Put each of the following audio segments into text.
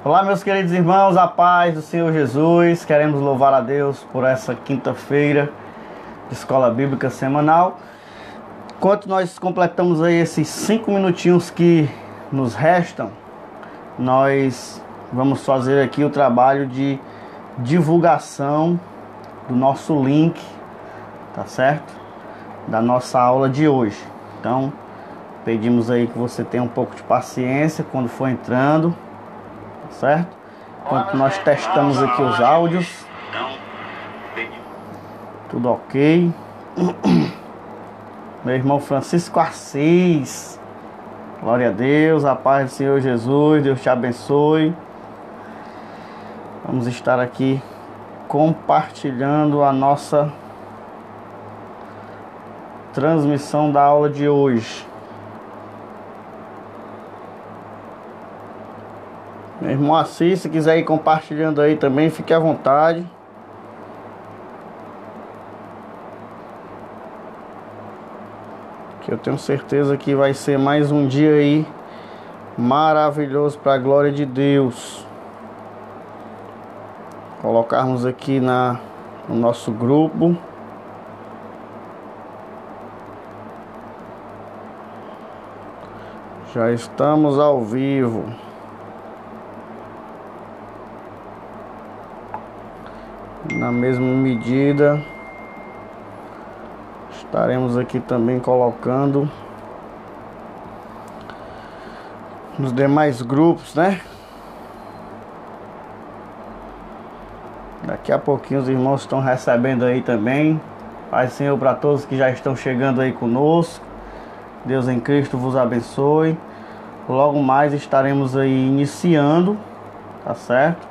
Olá, meus queridos irmãos, a paz do Senhor Jesus. Queremos louvar a Deus por essa quinta-feira de Escola Bíblica Semanal. Enquanto nós completamos aí esses 5 minutinhos que nos restam, nós vamos fazer aqui o trabalho de divulgação do nosso link, tá certo? Da nossa aula de hoje. Então, pedimos aí que você tenha um pouco de paciência quando for entrando, certo? Enquanto nós testamos aqui os áudios. Tudo ok. Meu irmão Francisco Assis. Glória a Deus, a paz do Senhor Jesus. Deus te abençoe. Vamos estar aqui compartilhando a nossa transmissão da aula de hoje. Meu irmão Assis, se quiser ir compartilhando aí também, fique à vontade. Que eu tenho certeza que vai ser mais um dia aí maravilhoso para a glória de Deus. Colocarmos aqui no nosso grupo. Já estamos ao vivo. Na mesma medida, estaremos aqui também colocando nos demais grupos, né? Daqui a pouquinho os irmãos estão recebendo aí também. Paz do Senhor para todos que já estão chegando aí conosco. Deus em Cristo vos abençoe. Logo mais estaremos aí iniciando, tá certo?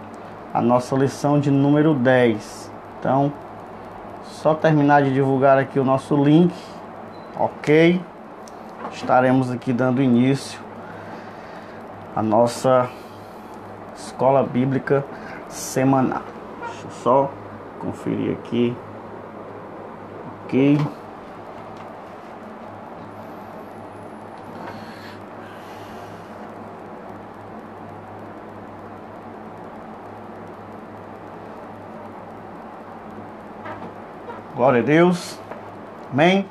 A nossa lição de número 10. Então, só terminar de divulgar aqui o nosso link, ok? Estaremos aqui dando início à nossa Escola Bíblica Semanal. Deixa eu só conferir aqui, ok? Glória a Deus, amém.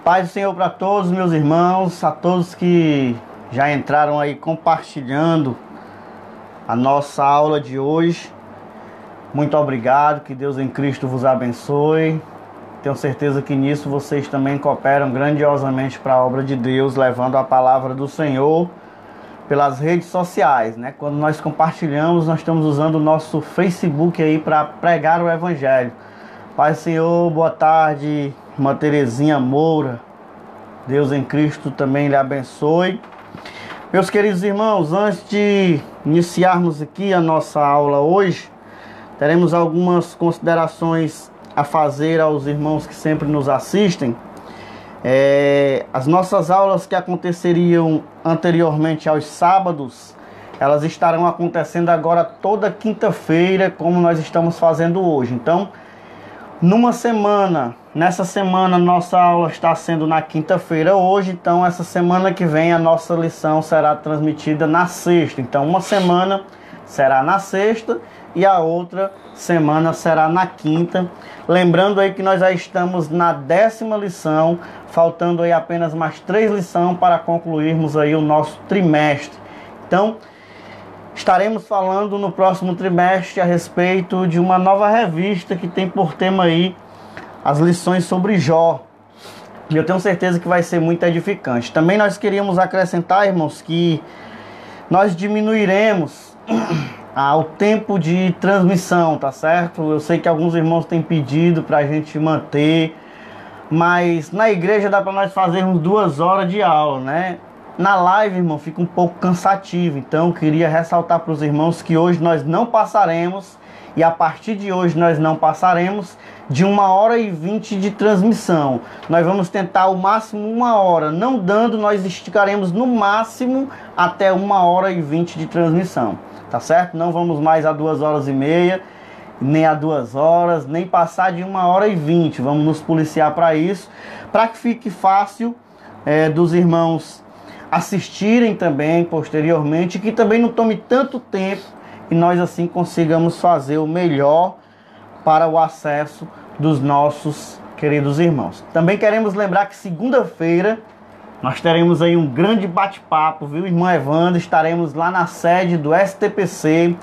Paz do Senhor para todos, meus irmãos, a todos que já entraram aí compartilhando a nossa aula de hoje. Muito obrigado, que Deus em Cristo vos abençoe. Tenho certeza que nisso vocês também cooperam grandiosamente para a obra de Deus, levando a palavra do Senhor pelas redes sociais, né? Quando nós compartilhamos, nós estamos usando o nosso Facebook aí para pregar o Evangelho. Pai Senhor, boa tarde, irmã Terezinha Moura. Deus em Cristo também lhe abençoe. Meus queridos irmãos, antes de iniciarmos aqui a nossa aula hoje, teremos algumas considerações a fazer aos irmãos que sempre nos assistem. As nossas aulas que aconteceriam anteriormente aos sábados, elas estarão acontecendo agora toda quinta-feira, como nós estamos fazendo hoje. Então, nessa semana nossa aula está sendo na quinta-feira hoje, então essa semana que vem a nossa lição será transmitida na sexta. Então uma semana será na sexta e a outra semana será na quinta. Lembrando aí que nós já estamos na 10ª lição, faltando aí apenas mais 3 lições para concluirmos aí o nosso trimestre. Então, estaremos falando no próximo trimestre a respeito de uma nova revista que tem por tema aí as lições sobre Jó. E eu tenho certeza que vai ser muito edificante. Também nós queríamos acrescentar, irmãos, que nós diminuiremos o tempo de transmissão, tá certo? Eu sei que alguns irmãos têm pedido para a gente manter, mas na igreja dá para nós fazermos 2 horas de aula, né? Na live, irmão, fica um pouco cansativo. Então, eu queria ressaltar para os irmãos que hoje nós não passaremos, e a partir de hoje nós não passaremos de 1h20 de transmissão. Nós vamos tentar o máximo 1 hora. Não dando, nós esticaremos no máximo até 1h20 de transmissão. Tá certo? Não vamos mais a 2h30, nem a 2 horas, nem passar de 1h20. Vamos nos policiar para isso, para que fique fácil dos irmãos assistirem também posteriormente, que também não tome tanto tempo e nós assim consigamos fazer o melhor para o acesso dos nossos queridos irmãos. Também queremos lembrar que segunda-feira nós teremos aí um grande bate-papo, viu, irmão Evandro? Estaremos lá na sede do STPC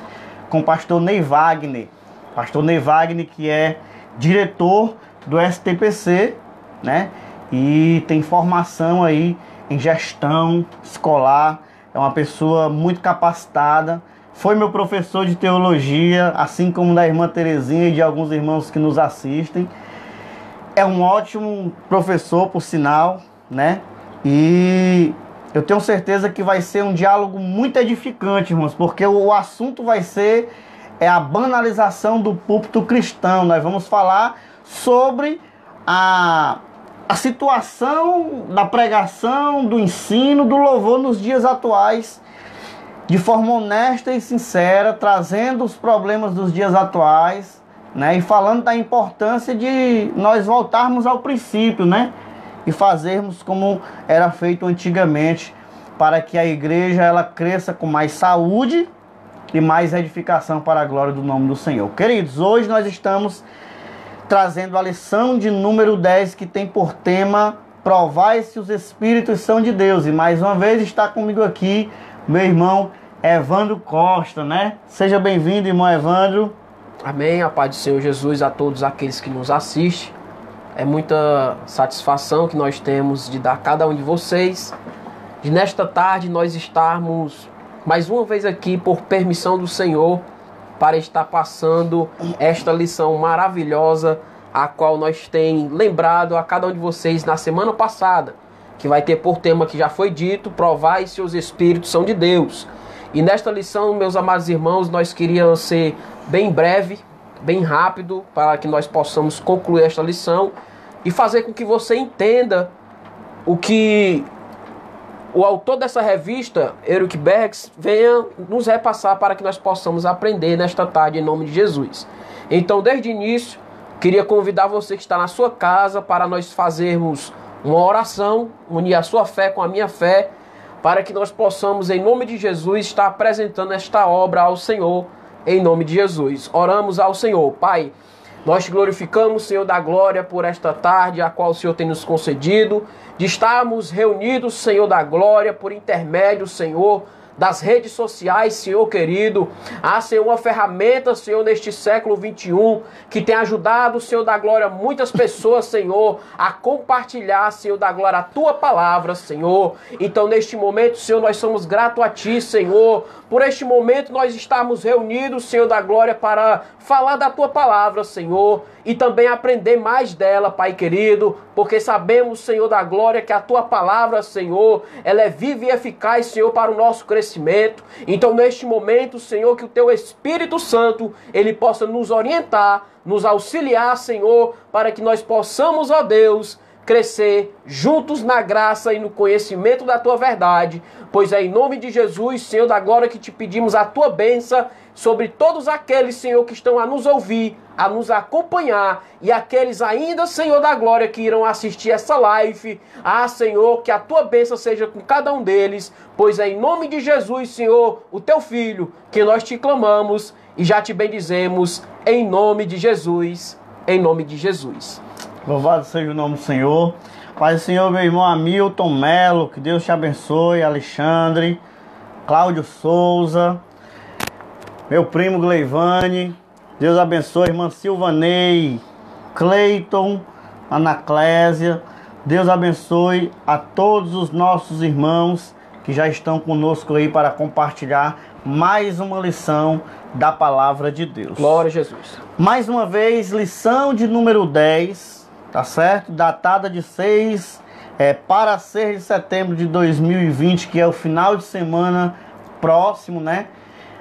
com o pastor Ney Wagner. Pastor Ney Wagner, que é diretor do STPC, né? E tem formação aí em gestão escolar. É uma pessoa muito capacitada. Foi meu professor de teologia, assim como da irmã Terezinha e de alguns irmãos que nos assistem. É um ótimo professor, por sinal, né? E eu tenho certeza que vai ser um diálogo muito edificante, irmãos, porque o assunto vai ser a banalização do púlpito cristão. Nós vamos falar sobre a situação da pregação, do ensino, do louvor nos dias atuais, de forma honesta e sincera, trazendo os problemas dos dias atuais, né? E falando da importância de nós voltarmos ao princípio, né? E fazermos como era feito antigamente, para que a igreja ela cresça com mais saúde e mais edificação para a glória do nome do Senhor. Queridos, hoje nós estamos trazendo a lição de número 10, que tem por tema Provai se os Espíritos são de Deus. E mais uma vez está comigo aqui meu irmão Evandro Costa, né? Seja bem-vindo, irmão Evandro. Amém, a paz do Senhor Jesus a todos aqueles que nos assistem. É muita satisfação que nós temos de dar a cada um de vocês, de nesta tarde nós estarmos mais uma vez aqui por permissão do Senhor, para estar passando esta lição maravilhosa, a qual nós tem lembrado a cada um de vocês na semana passada, que vai ter por tema que já foi dito, provai se os Espíritos são de Deus. E nesta lição, meus amados irmãos, nós queríamos ser bem breve, bem rápido, para que nós possamos concluir esta lição e fazer com que você entenda o que o autor dessa revista, Eric Bergs, venha nos repassar para que nós possamos aprender nesta tarde em nome de Jesus. Então, desde o início, queria convidar você que está na sua casa para nós fazermos uma oração, unir a sua fé com a minha fé, para que nós possamos, em nome de Jesus, estar apresentando esta obra ao Senhor, em nome de Jesus. Oramos ao Senhor. Pai, nós te glorificamos, Senhor da glória, por esta tarde, a qual o Senhor tem nos concedido, de estarmos reunidos, Senhor da glória, por intermédio, Senhor, das redes sociais, Senhor querido. Senhor, uma ferramenta, Senhor, neste século 21, que tem ajudado, Senhor da glória, muitas pessoas, Senhor, a compartilhar, Senhor da glória, a Tua palavra, Senhor. Então, neste momento, Senhor, nós somos gratos a Ti, Senhor, por este momento nós estamos reunidos, Senhor da glória, para falar da Tua palavra, Senhor, e também aprender mais dela, Pai querido, porque sabemos, Senhor da glória, que a Tua palavra, Senhor, ela é viva e eficaz, Senhor, para o nosso crescimento. Então, neste momento, Senhor, que o Teu Espírito Santo, ele possa nos orientar, nos auxiliar, Senhor, para que nós possamos, ó Deus, crescer juntos na graça e no conhecimento da Tua verdade, pois é em nome de Jesus, Senhor da glória, que te pedimos a Tua bênção sobre todos aqueles, Senhor, que estão a nos ouvir, a nos acompanhar, e aqueles ainda, Senhor da glória, que irão assistir essa live. Senhor, que a Tua bênção seja com cada um deles, pois é em nome de Jesus, Senhor, o Teu Filho, que nós te clamamos e já te bendizemos, em nome de Jesus, em nome de Jesus. Louvado seja o nome do Senhor. Pai do Senhor, meu irmão Hamilton Melo, que Deus te abençoe. Alexandre, Cláudio Souza, meu primo Gleivane, Deus abençoe. Irmã Silvanei, Cleiton, Anaclésia, Deus abençoe a todos os nossos irmãos que já estão conosco aí para compartilhar mais uma lição da palavra de Deus. Glória a Jesus. Mais uma vez, lição de número 10, tá certo? Datada de 6 para 6 de setembro de 2020, que é o final de semana próximo, né?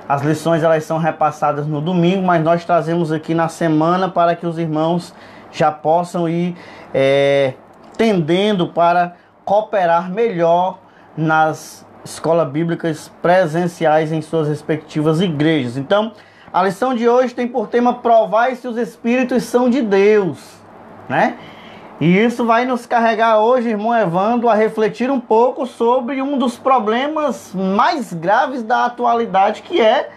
As lições elas são repassadas no domingo, mas nós trazemos aqui na semana para que os irmãos já possam ir tendendo para cooperar melhor nas escolas bíblicas presenciais em suas respectivas igrejas. Então, a lição de hoje tem por tema Provai se os Espíritos são de Deus, né? E isso vai nos carregar hoje, irmão Evandro, a refletir um pouco sobre um dos problemas mais graves da atualidade, que é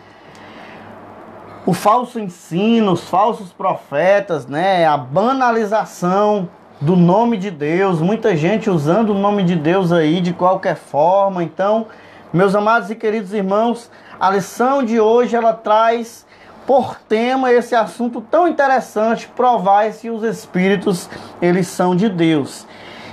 o falso ensino, os falsos profetas, né? A banalização do nome de Deus, muita gente usando o nome de Deus aí de qualquer forma. Então, meus amados e queridos irmãos, a lição de hoje ela traz por tema esse assunto tão interessante: provar se os espíritos eles são de Deus.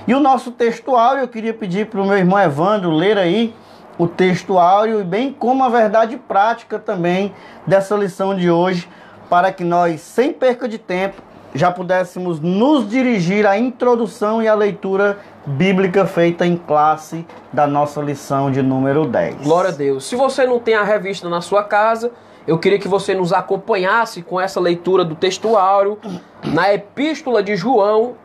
E o nosso texto áureo, eu queria pedir para o meu irmão Evandro ler aí o texto áureo, e bem como a verdade prática também dessa lição de hoje, para que nós, sem perca de tempo, já pudéssemos nos dirigir à introdução e à leitura bíblica feita em classe da nossa lição de número 10. Glória a Deus. Se você não tem a revista na sua casa, eu queria que você nos acompanhasse com essa leitura do texto áureo na Epístola de João,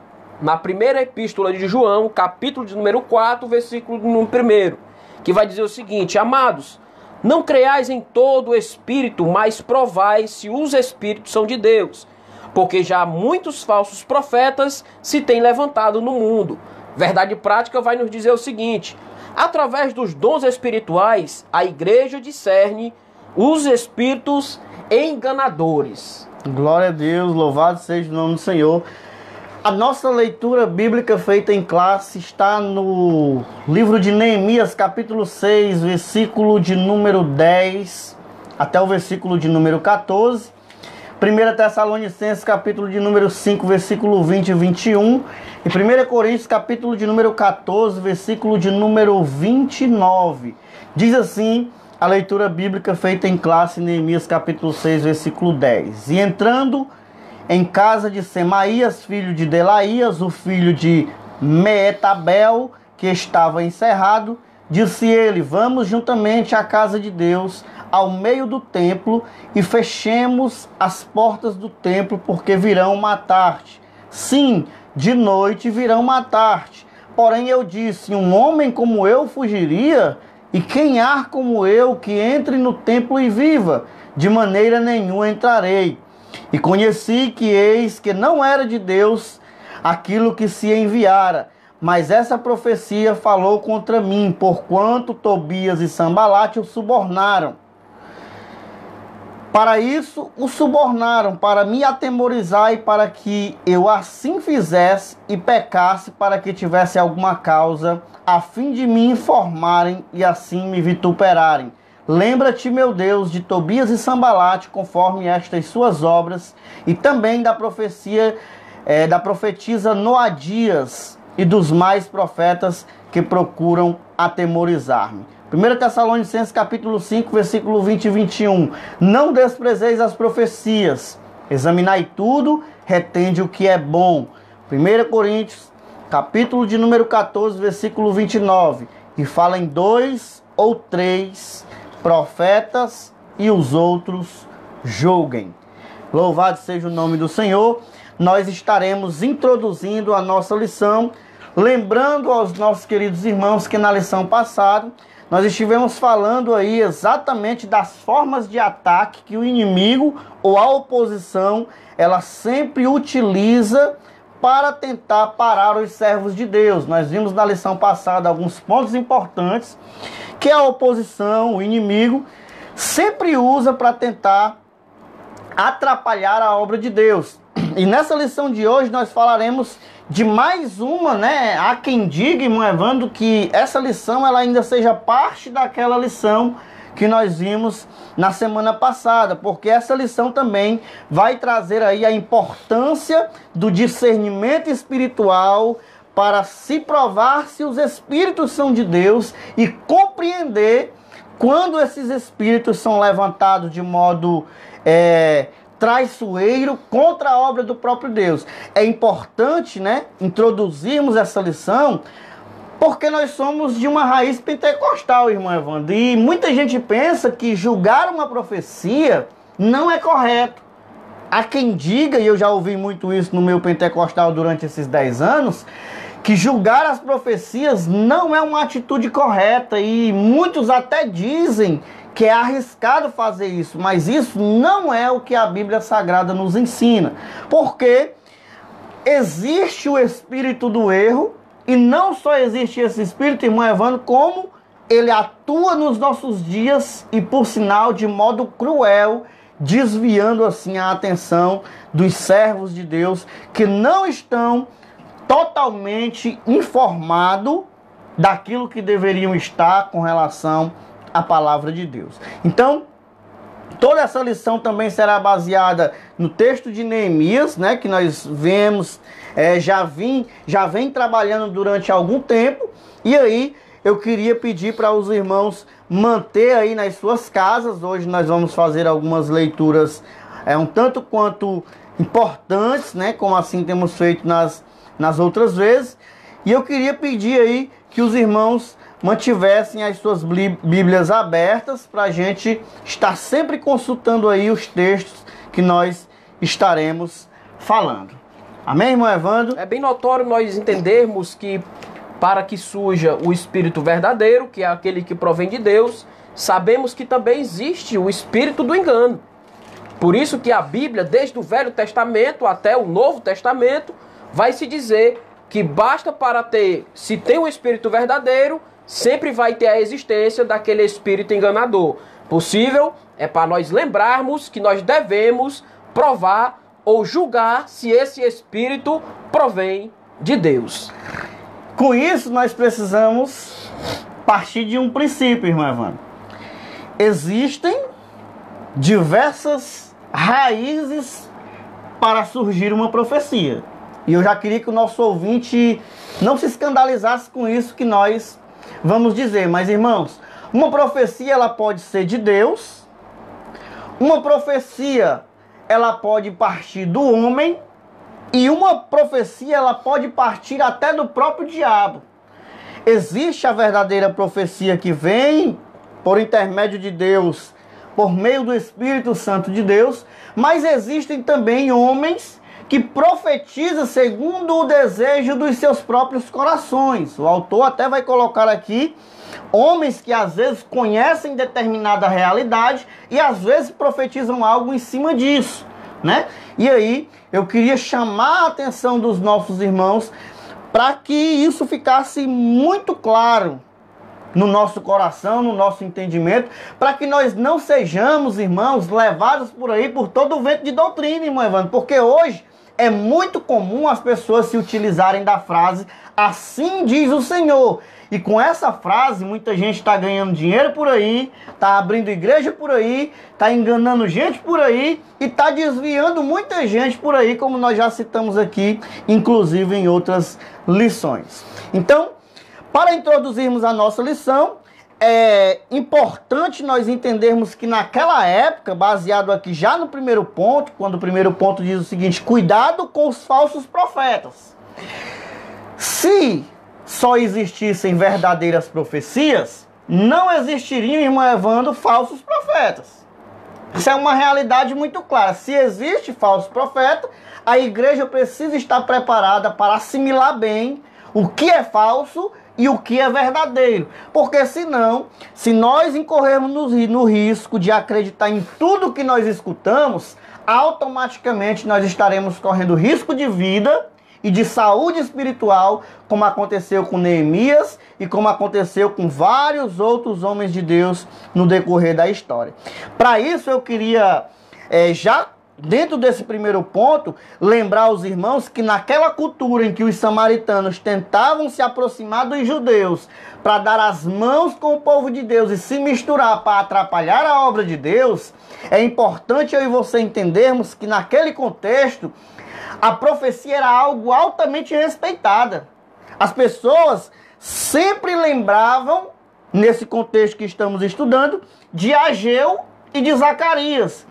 na primeira Epístola de João, capítulo de número 4, versículo número 1, que vai dizer o seguinte: amados, não creiais em todo o espírito, mas provai se os espíritos são de Deus, porque já muitos falsos profetas se têm levantado no mundo. Verdade prática vai nos dizer o seguinte: através dos dons espirituais, a igreja discerne os espíritos enganadores. Glória a Deus, louvado seja o nome do Senhor. A nossa leitura bíblica feita em classe está no livro de Neemias, capítulo 6, versículo de número 10 até o versículo de número 14. 1 Tessalonicenses, capítulo de número 5, versículo 20 e 21. E 1 Coríntios, capítulo de número 14, versículo de número 29. Diz assim a leitura bíblica feita em classe, Neemias, capítulo 6, versículo 10. E entrando em casa de Semaías, filho de Delaías, o filho de Meetabel, que estava encerrado, disse ele: vamos juntamente à casa de Deus, ao meio do templo, e fechemos as portas do templo, porque virão matar-te. Sim, de noite virão matar-te. Porém eu disse: um homem como eu fugiria? E quem há como eu que entre no templo e viva? De maneira nenhuma entrarei. E conheci que eis que não era de Deus aquilo que se enviara, mas essa profecia falou contra mim, porquanto Tobias e Sambalate o subornaram. Para isso o subornaram, para me atemorizar, e para que eu assim fizesse e pecasse, para que tivesse alguma causa, a fim de me informarem e assim me vituperarem. Lembra-te, meu Deus, de Tobias e Sambalate, conforme estas suas obras, e também da profecia, da profetisa Noadias e dos mais profetas que procuram atemorizar-me. 1 Tessalonicenses, capítulo 5, versículo 20 e 21. Não desprezeis as profecias, examinai tudo, retende o que é bom. 1 Coríntios, capítulo de número 14, versículo 29. E fala em 2 ou 3 profetas, e os outros julguem. Louvado seja o nome do Senhor. Nós estaremos introduzindo a nossa lição, lembrando aos nossos queridos irmãos que na lição passada nós estivemos falando aí exatamente das formas de ataque que o inimigo ou a oposição ela sempre utiliza para tentar parar os servos de Deus. Nós vimos na lição passada alguns pontos importantes que a oposição, o inimigo, sempre usa para tentar atrapalhar a obra de Deus. E nessa lição de hoje nós falaremos de mais uma, né? Há quem diga, irmão Evandro, que essa lição ela ainda seja parte daquela lição que nós vimos na semana passada, porque essa lição também vai trazer aí a importância do discernimento espiritual para se provar se os espíritos são de Deus e compreender quando esses espíritos são levantados de modo traiçoeiro contra a obra do próprio Deus. É importante, né, introduzirmos essa lição, porque nós somos de uma raiz pentecostal, irmão Evandro. E muita gente pensa que julgar uma profecia não é correto. Há quem diga, e eu já ouvi muito isso no meu pentecostal durante esses 10 anos, que julgar as profecias não é uma atitude correta. E muitos até dizem que é arriscado fazer isso, mas isso não é o que a Bíblia Sagrada nos ensina. Porque existe o espírito do erro, e não só existe esse espírito, irmão Evandro, como ele atua nos nossos dias, e por sinal de modo cruel, desviando assim a atenção dos servos de Deus que não estão totalmente informados daquilo que deveriam estar com relação à palavra de Deus. Então, toda essa lição também será baseada no texto de Neemias, né, que nós vemos, já vem trabalhando durante algum tempo. E aí eu queria pedir para os irmãos manter aí nas suas casas. Hoje nós vamos fazer algumas leituras um tanto quanto importantes, né, como assim temos feito nas outras vezes. E eu queria pedir aí que os irmãos mantivessem as suas Bíblias abertas para a gente estar sempre consultando aí os textos que nós estaremos falando. Amém, irmão Evandro? É bem notório nós entendermos que para que surja o Espírito verdadeiro, que é aquele que provém de Deus, sabemos que também existe o espírito do engano. Por isso que a Bíblia, desde o Velho Testamento até o Novo Testamento, vai se dizer que basta para se tem o espírito verdadeiro, sempre vai ter a existência daquele espírito enganador. Possível é para nós lembrarmos que nós devemos provar ou julgar se esse espírito provém de Deus. Com isso, nós precisamos partir de um princípio, irmão Evandro. Existem diversas raízes para surgir uma profecia. E eu já queria que o nosso ouvinte não se escandalizasse com isso que nós vamos dizer. Mas, irmãos, uma profecia ela pode ser de Deus. Uma profecia ela pode partir do homem. E uma profecia ela pode partir até do próprio diabo. Existe a verdadeira profecia que vem por intermédio de Deus, por meio do Espírito Santo de Deus. Mas existem também homens que profetiza segundo o desejo dos seus próprios corações. O autor até vai colocar aqui homens que às vezes conhecem determinada realidade e às vezes profetizam algo em cima disso, né? E aí eu queria chamar a atenção dos nossos irmãos para que isso ficasse muito claro no nosso coração, no nosso entendimento, para que nós não sejamos, irmãos, levados por aí por todo o vento de doutrina, irmão Evandro, porque hoje é muito comum as pessoas se utilizarem da frase "assim diz o Senhor". E com essa frase, muita gente está ganhando dinheiro por aí, está abrindo igreja por aí, está enganando gente por aí e está desviando muita gente por aí, como nós já citamos aqui, inclusive em outras lições. Então, para introduzirmos a nossa lição, é importante nós entendermos que naquela época, baseado aqui já no primeiro ponto, quando o primeiro ponto diz o seguinte: cuidado com os falsos profetas. Se só existissem verdadeiras profecias, não existiriam, irmão Evandro, falsos profetas. Isso é uma realidade muito clara. Se existe falso profeta, a igreja precisa estar preparada para assimilar bem o que é falso e o que é verdadeiro. Porque senão, se nós incorrermos no risco de acreditar em tudo que nós escutamos, automaticamente nós estaremos correndo risco de vida e de saúde espiritual, como aconteceu com Neemias e como aconteceu com vários outros homens de Deus no decorrer da história. Para isso eu queria, já dentro desse primeiro ponto, lembrar os irmãos que naquela cultura em que os samaritanos tentavam se aproximar dos judeus para dar as mãos com o povo de Deus e se misturar para atrapalhar a obra de Deus, é importante eu e você entendermos que naquele contexto a profecia era algo altamente respeitada. As pessoas sempre lembravam, nesse contexto que estamos estudando, de Ageu e de Zacarias.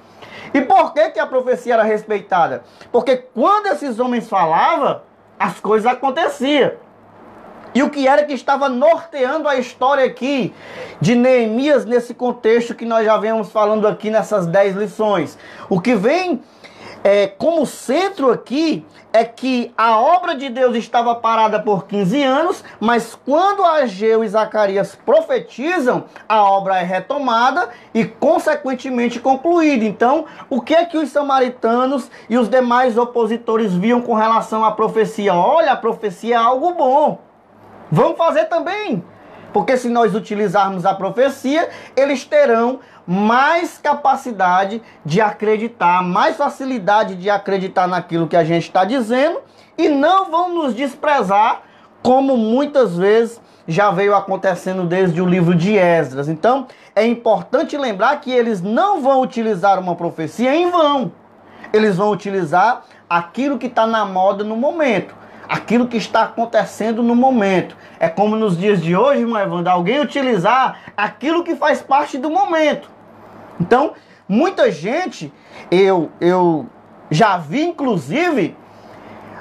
E por que a profecia era respeitada? Porque quando esses homens falavam, as coisas aconteciam. E o que era que estava norteando a história aqui de Neemias nesse contexto que nós já vemos falando aqui nessas 10 lições? O que vem como centro aqui é que a obra de Deus estava parada por 15 anos, mas quando Ageu e Zacarias profetizam, a obra é retomada e consequentemente concluída. Então, o que é que os samaritanos e os demais opositores viam com relação à profecia? Olha, a profecia é algo bom. Vamos fazer também. Porque se nós utilizarmos a profecia, eles terão mais capacidade de acreditar, mais facilidade de acreditar naquilo que a gente está dizendo e não vão nos desprezar, como muitas vezes já veio acontecendo desde o livro de Esdras. Então, é importante lembrar que eles não vão utilizar uma profecia em vão. Eles vão utilizar aquilo que está na moda no momento, aquilo que está acontecendo no momento. É como nos dias de hoje, irmão Evandro, alguém utilizar aquilo que faz parte do momento. Então, muita gente, eu já vi, inclusive,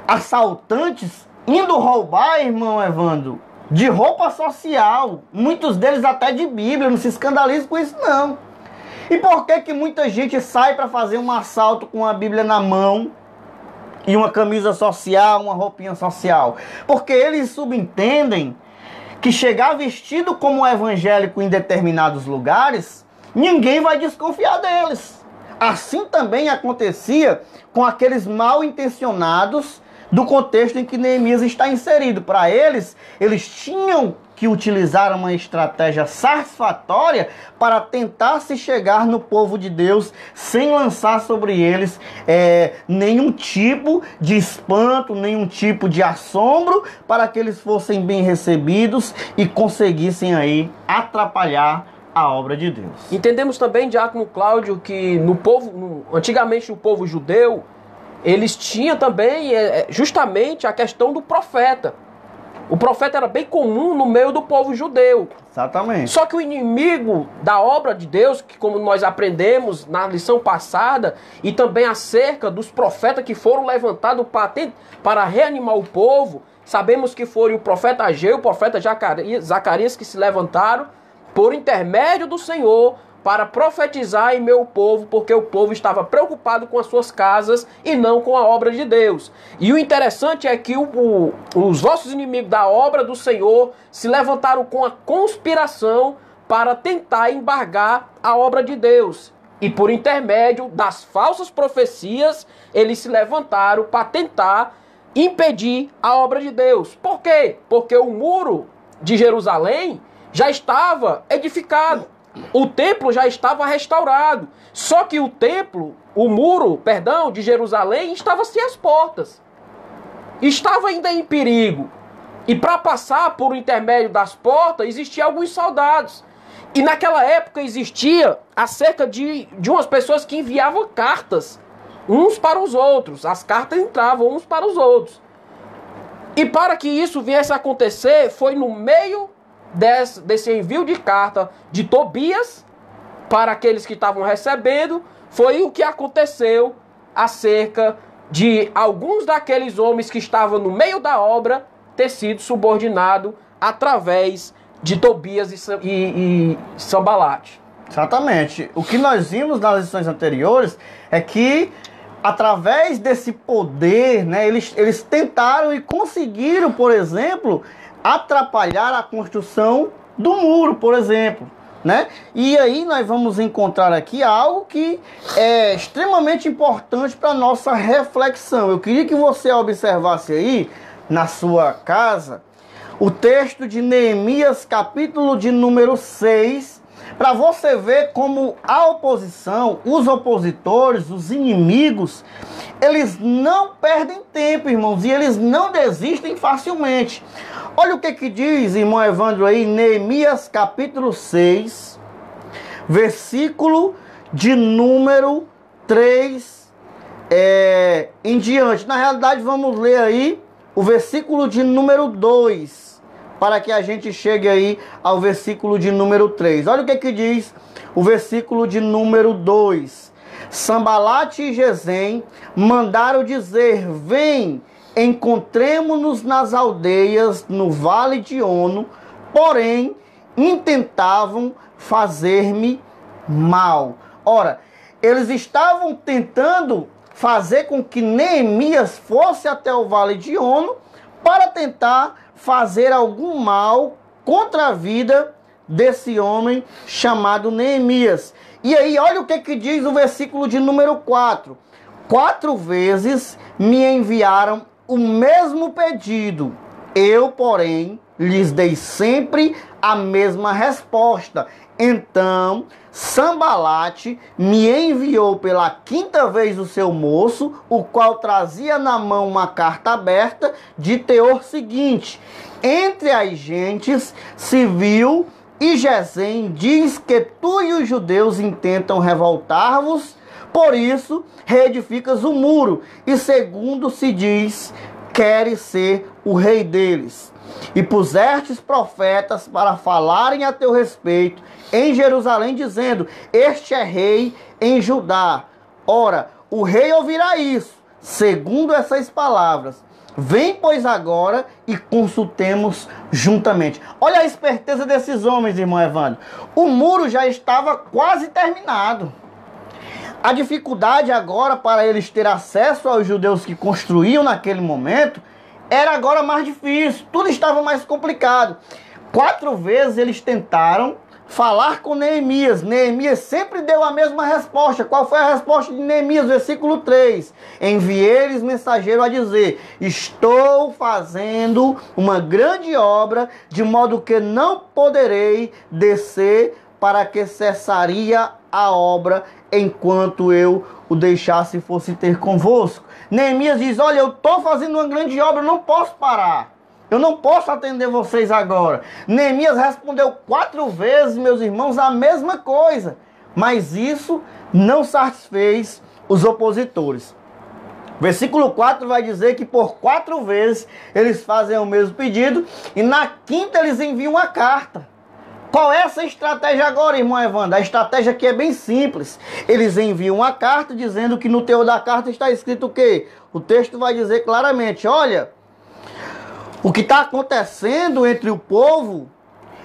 assaltantes indo roubar, irmão Evandro, de roupa social. Muitos deles até de Bíblia, não se escandalize com isso, não. E por que muita gente sai para fazer um assalto com a Bíblia na mão e uma camisa social, uma roupinha social? Porque eles subentendem que chegar vestido como evangélico em determinados lugares, ninguém vai desconfiar deles. Assim também acontecia com aqueles mal intencionados do contexto em que Neemias está inserido. Para eles tinham que utilizar uma estratégia satisfatória para tentar se chegar no povo de Deus sem lançar sobre eles nenhum tipo de espanto, nenhum tipo de assombro, para que eles fossem bem recebidos e conseguissem aí atrapalhar a obra de Deus. Entendemos também, Diácono Cláudio, que antigamente o povo judeu, eles tinham também justamente a questão do profeta. O profeta era bem comum no meio do povo judeu. Exatamente. Só que o inimigo da obra de Deus, que como nós aprendemos na lição passada, e também acerca dos profetas que foram levantados para reanimar o povo, sabemos que foram o profeta Ageu, o profeta Zacarias que se levantaram por intermédio do Senhor para profetizar em meu povo, porque o povo estava preocupado com as suas casas e não com a obra de Deus. E o interessante é que os vossos inimigos da obra do Senhor se levantaram com a conspiração para tentar embargar a obra de Deus. E por intermédio das falsas profecias, eles se levantaram para tentar impedir a obra de Deus. Por quê? Porque o muro de Jerusalém já estava edificado. O templo já estava restaurado. Só que o muro de Jerusalém estava sem as portas. Estava ainda em perigo. E para passar por intermédio das portas, existiam alguns soldados. E naquela época existia acerca de umas pessoas que enviavam cartas uns para os outros. As cartas entravam uns para os outros. E para que isso viesse a acontecer, foi no meio desse envio de carta de Tobias para aqueles que estavam recebendo, foi o que aconteceu acerca de alguns daqueles homens que estavam no meio da obra ter sido subordinado através de Tobias e Sambalate. Exatamente. O que nós vimos nas lições anteriores é que através desse poder, né, eles tentaram e conseguiram, por exemplo, atrapalhar a construção do muro, por exemplo, né? E aí nós vamos encontrar aqui algo que é extremamente importante para nossa reflexão. Eu queria que você observasse aí na sua casa o texto de Neemias, capítulo de número 6, para você ver como a oposição, os opositores, os inimigos, eles não perdem tempo, irmãos, e eles não desistem facilmente. Olha o que diz, irmão Evandro, aí, Neemias capítulo 6, versículo de número 3 em diante. Na realidade, vamos ler aí o versículo de número 2, para que a gente chegue aí ao versículo de número 3. Olha o que diz o versículo de número 2. Sambalate e Gesem mandaram dizer: vem, encontremo-nos nas aldeias no vale de Ono, porém intentavam fazer-me mal. Ora, eles estavam tentando fazer com que Neemias fosse até o vale de Ono para tentar fazer algum mal contra a vida desse homem chamado Neemias. E aí, olha o que diz o versículo de número 4. 4 vezes me enviaram o mesmo pedido. Eu, porém, lhes dei sempre a mesma resposta. Então Sambalate me enviou pela 5ª vez o seu moço, o qual trazia na mão uma carta aberta de teor seguinte: entre as gentes se viu, e Gesem diz que tu e os judeus intentam revoltar-vos, por isso reedificas o muro, e segundo se diz, queres ser o rei deles. E pusestes profetas para falarem a teu respeito em Jerusalém, dizendo: este é rei em Judá. Ora, o rei ouvirá isso, segundo essas palavras. Vem, pois, agora e consultemos juntamente. Olha a esperteza desses homens, irmão Evandro. O muro já estava quase terminado. A dificuldade agora para eles ter acesso aos judeus que construíam naquele momento era agora mais difícil. Tudo estava mais complicado. 4 vezes eles tentaram falar com Neemias. Neemias sempre deu a mesma resposta. Qual foi a resposta de Neemias? Versículo 3. Enviei-lhes mensageiro a dizer: estou fazendo uma grande obra, de modo que não poderei descer, para que cessaria a obra enquanto eu o deixasse e fosse ter convosco. Neemias diz: olha, eu estou fazendo uma grande obra, eu não posso parar. Eu não posso atender vocês agora. Neemias respondeu 4 vezes, meus irmãos, a mesma coisa. Mas isso não satisfez os opositores. Versículo 4 vai dizer que por 4 vezes eles fazem o mesmo pedido, e na 5ª eles enviam uma carta. Qual é essa estratégia agora, irmão Evandro? A estratégia aqui é bem simples. Eles enviam uma carta dizendo que no teor da carta está escrito o quê? O texto vai dizer claramente: olha, o que está acontecendo entre o povo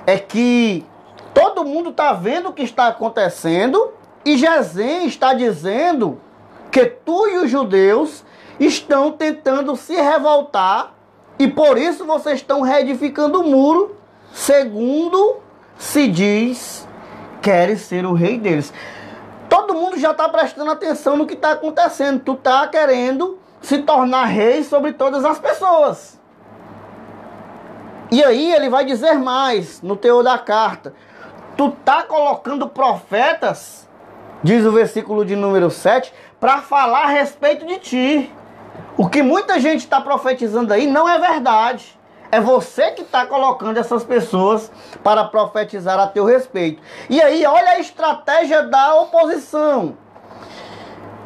é que todo mundo está vendo o que está acontecendo, e Gesem está dizendo que tu e os judeus estão tentando se revoltar, e por isso vocês estão reedificando o muro, segundo se diz, queres ser o rei deles. Todo mundo já está prestando atenção no que está acontecendo. Tu está querendo se tornar rei sobre todas as pessoas. E aí ele vai dizer mais no teor da carta: tu está colocando profetas, diz o versículo de número 7, para falar a respeito de ti. O que muita gente está profetizando aí não é verdade. É você que está colocando essas pessoas para profetizar a teu respeito. E aí, olha a estratégia da oposição.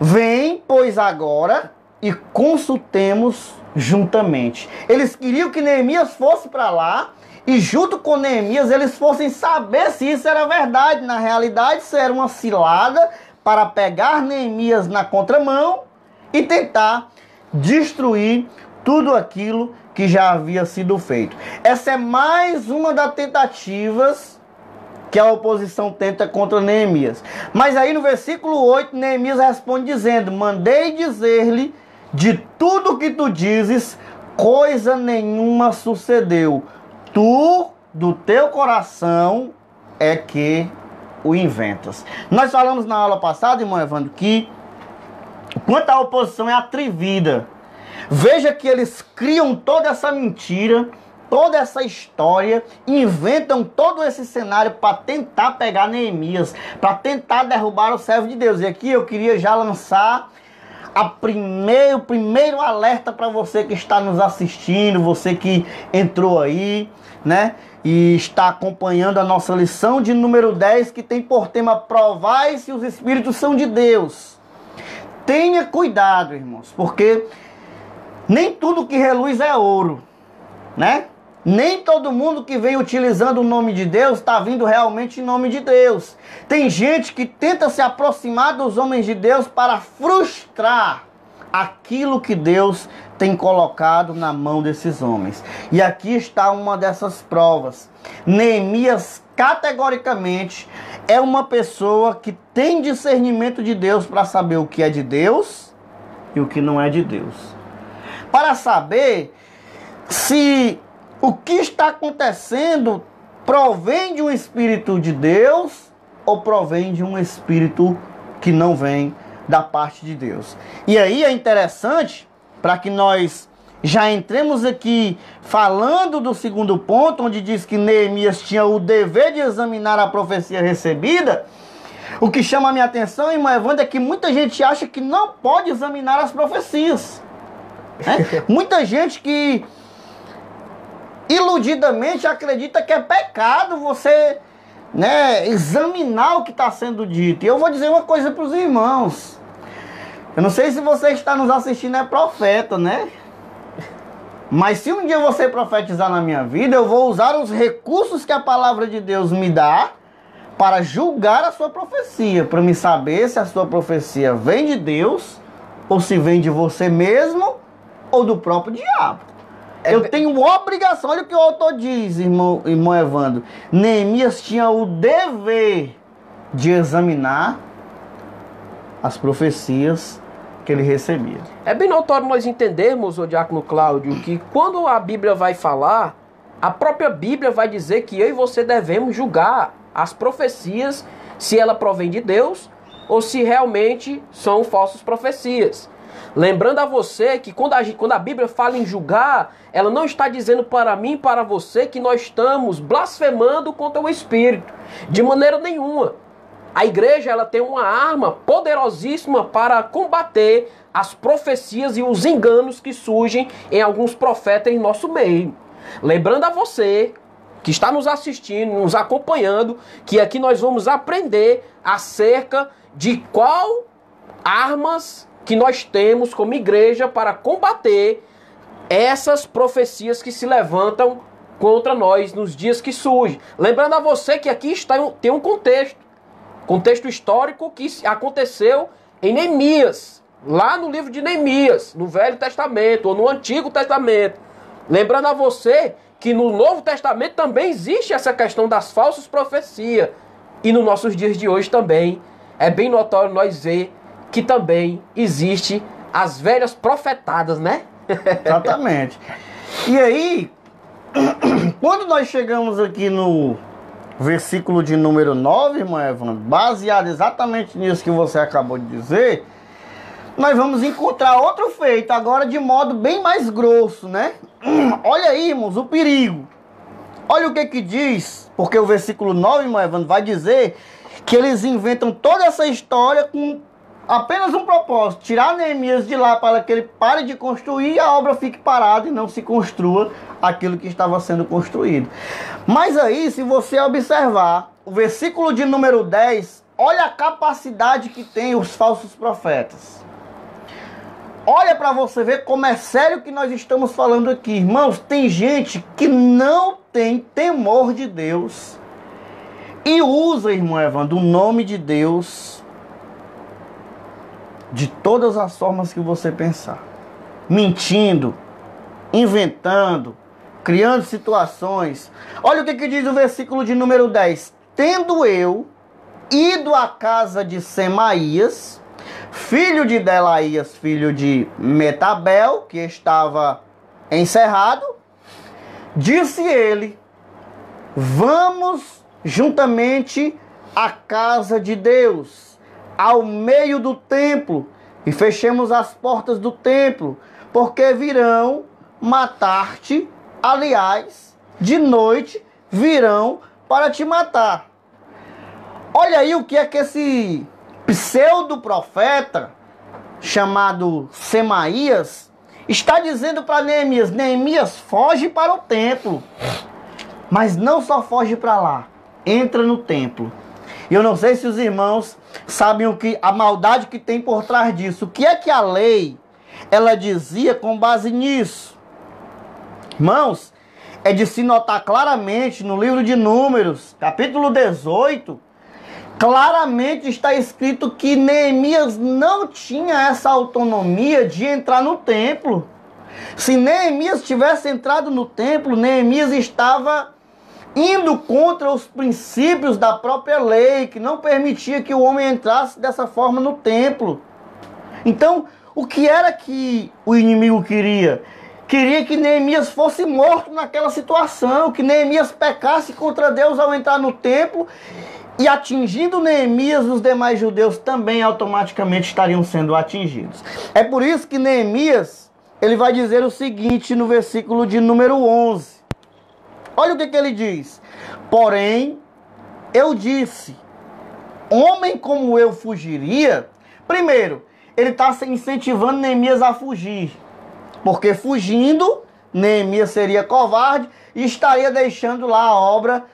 Vem, pois, agora e consultemos juntamente. Eles queriam que Neemias fosse para lá, e junto com Neemias eles fossem saber se isso era verdade. Na realidade, isso era uma cilada para pegar Neemias na contramão e tentar destruir tudo aquilo que já havia sido feito. Essa é mais uma das tentativas que a oposição tenta contra Neemias. Mas aí no versículo 8, Neemias responde dizendo: mandei dizer-lhe, de tudo que tu dizes, coisa nenhuma sucedeu. Tu, do teu coração, é que o inventas. Nós falamos na aula passada, irmão Evandro, que quanto à oposição é atrevida. Veja que eles criam toda essa mentira, toda essa história, inventam todo esse cenário para tentar pegar Neemias, para tentar derrubar o servo de Deus. E aqui eu queria já lançar o primeiro alerta para você que está nos assistindo, você que entrou aí, né? E está acompanhando a nossa lição de número 10, que tem por tema: provai se os espíritos são de Deus. Tenha cuidado, irmãos, porque nem tudo que reluz é ouro, né? Nem todo mundo que vem utilizando o nome de Deus está vindo realmente em nome de Deus. Tem gente que tenta se aproximar dos homens de Deus para frustrar aquilo que Deus tem colocado na mão desses homens. E aqui está uma dessas provas. Neemias, categoricamente, é uma pessoa que tem discernimento de Deus para saber o que é de Deus e o que não é de Deus. Para saber se o que está acontecendo provém de um espírito de Deus ou provém de um espírito que não vem da parte de Deus. E aí é interessante, para que nós já entremos aqui falando do segundo ponto, onde diz que Neemias tinha o dever de examinar a profecia recebida. O que chama a minha atenção, irmão Evandro, é que muita gente acha que não pode examinar as profecias. Né? Muita gente que iludidamente acredita que é pecado você, né, examinar o que está sendo dito. E eu vou dizer uma coisa para os irmãos. Eu não sei se você está nos assistindo é profeta, né? Mas se um dia você profetizar na minha vida, eu vou usar os recursos que a palavra de Deus me dá para julgar a sua profecia, para me saber se a sua profecia vem de Deus, ou se vem de você mesmo, ou do próprio diabo. Eu tenho obrigação, olha o que o autor diz, irmão Evandro. Neemias tinha o dever de examinar as profecias que ele recebia. É bem notório nós entendermos, o diácono Cláudio, que quando a Bíblia vai falar, a própria Bíblia vai dizer que eu e você devemos julgar as profecias, se ela provém de Deus ou se realmente são falsas profecias. Lembrando a você que quando a Bíblia fala em julgar, ela não está dizendo para mim e para você que nós estamos blasfemando contra o Espírito. De maneira nenhuma. A igreja ela tem uma arma poderosíssima para combater as profecias e os enganos que surgem em alguns profetas em nosso meio. Lembrando a você que está nos assistindo, nos acompanhando, que aqui nós vamos aprender acerca de qual armas que nós temos como igreja para combater essas profecias que se levantam contra nós nos dias que surgem. Lembrando a você que aqui tem um contexto histórico que aconteceu em Neemias, lá no livro de Neemias, no Velho Testamento ou no Antigo Testamento. Lembrando a você que no Novo Testamento também existe essa questão das falsas profecias. E nos nossos dias de hoje também é bem notório nós ver que também existe as velhas profetadas, né? Exatamente. E aí, quando nós chegamos aqui no versículo de número 9, irmão Evandro, baseado exatamente nisso que você acabou de dizer, nós vamos encontrar outro feito, agora de modo bem mais grosso, né? Olha aí, irmãos, o perigo. Olha o que diz, porque o versículo 9, irmão Evandro, vai dizer que eles inventam toda essa história com apenas um propósito: tirar Neemias de lá para que ele pare de construir e a obra fique parada e não se construa aquilo que estava sendo construído. Mas aí, se você observar o versículo de número 10, olha a capacidade que tem os falsos profetas. Olha para você ver como é sério que nós estamos falando aqui. Irmãos, tem gente que não tem temor de Deus e usa, irmão Evandro, o nome de Deus de todas as formas que você pensar. Mentindo, inventando, criando situações. Olha o que diz o versículo de número 10. Tendo eu ido à casa de Semaías, filho de Delaías, filho de Metabel, que estava encerrado, disse ele: vamos juntamente à casa de Deus, ao meio do templo, e fechemos as portas do templo, porque virão matar-te, aliás, de noite virão para te matar. Olha aí o que é que esse pseudo-profeta, chamado Semaías, está dizendo para Neemias. Neemias, foge para o templo. Mas não só foge para lá, entra no templo. E eu não sei se os irmãos sabem a maldade que tem por trás disso. O que é que a lei, ela dizia com base nisso? Irmãos, é de se notar claramente no livro de Números, capítulo 18, claramente está escrito que Neemias não tinha essa autonomia de entrar no templo. Se Neemias tivesse entrado no templo, Neemias estava indo contra os princípios da própria lei, que não permitia que o homem entrasse dessa forma no templo. Então, o que era que o inimigo queria? Queria que Neemias fosse morto naquela situação, que Neemias pecasse contra Deus ao entrar no templo, e atingindo Neemias, os demais judeus também automaticamente estariam sendo atingidos. É por isso que Neemias, ele vai dizer o seguinte no versículo de número 11. Olha o que ele diz. Porém, eu disse, homem como eu fugiria? Primeiro, ele está incentivando Neemias a fugir. Porque fugindo, Neemias seria covarde e estaria deixando lá a obra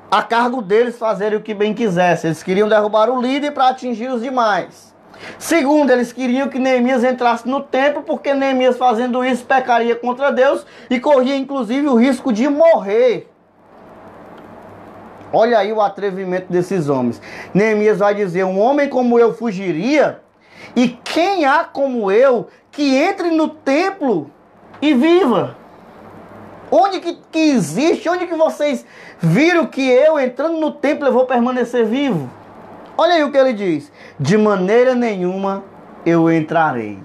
a cargo deles fazerem o que bem quisessem. Eles queriam derrubar o líder para atingir os demais. Segundo, eles queriam que Neemias entrasse no templo, porque Neemias fazendo isso pecaria contra Deus e corria inclusive o risco de morrer. Olha aí o atrevimento desses homens. Neemias vai dizer, um homem como eu fugiria, e quem há como eu que entre no templo e viva? Onde que existe? Onde que vocês viram que eu entrando no templo eu vou permanecer vivo? Olha aí o que ele diz. De maneira nenhuma eu entrarei.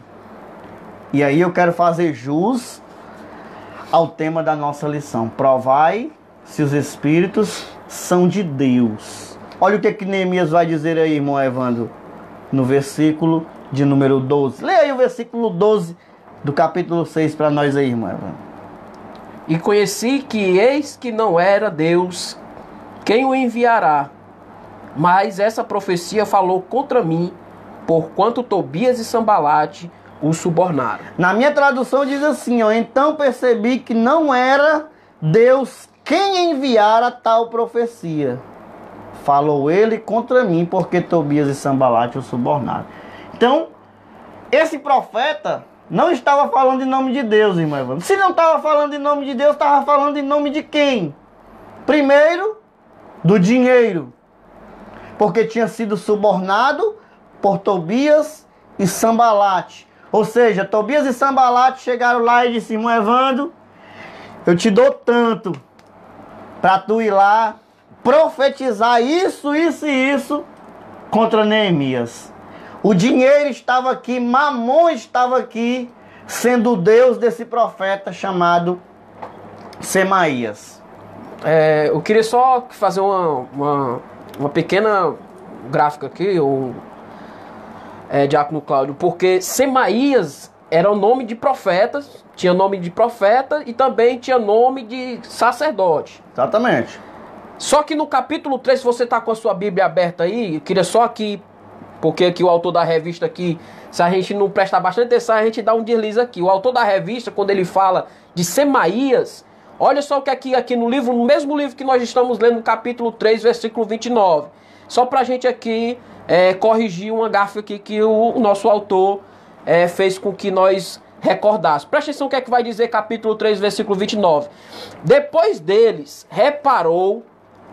E aí eu quero fazer jus ao tema da nossa lição. Provai se os espíritos são de Deus. Olha o que Neemias vai dizer aí, irmão Evandro, no versículo de número 12. Leia aí o versículo 12 do capítulo 6 para nós aí, irmão Evandro. E conheci que eis que não era Deus quem o enviará, mas essa profecia falou contra mim, porquanto Tobias e Sambalate o subornaram. Na minha tradução diz assim, ó, então percebi que não era Deus quem enviara tal profecia. Falou ele contra mim, porque Tobias e Sambalate o subornaram. Então, esse profeta não estava falando em nome de Deus, irmão Evandro. Se não estava falando em nome de Deus, estava falando em nome de quem? Primeiro, do dinheiro. Porque tinha sido subornado por Tobias e Sambalate. Ou seja, Tobias e Sambalate chegaram lá e disseram, irmão Evandro, eu te dou tanto para tu ir lá profetizar isso, isso e isso contra Neemias. O dinheiro estava aqui, Mamon estava aqui, sendo o Deus desse profeta chamado Semaías. Eu queria só fazer uma pequena gráfica aqui, Diácono Cláudio, porque Semaías era o nome de profetas, tinha nome de profeta e também tinha nome de sacerdote. Exatamente. Só que no capítulo 3, se você está com a sua Bíblia aberta aí, eu queria só aqui, porque aqui o autor da revista aqui, se a gente não prestar bastante atenção, a gente dá um deslize aqui. O autor da revista, quando ele fala de Semaías, olha só o que aqui no livro, no mesmo livro que nós estamos lendo, no capítulo 3, versículo 29. Só para a gente aqui corrigir uma gafe aqui que o nosso autor fez com que nós recordássemos. Presta atenção o que é que vai dizer capítulo 3, versículo 29. Depois deles, reparou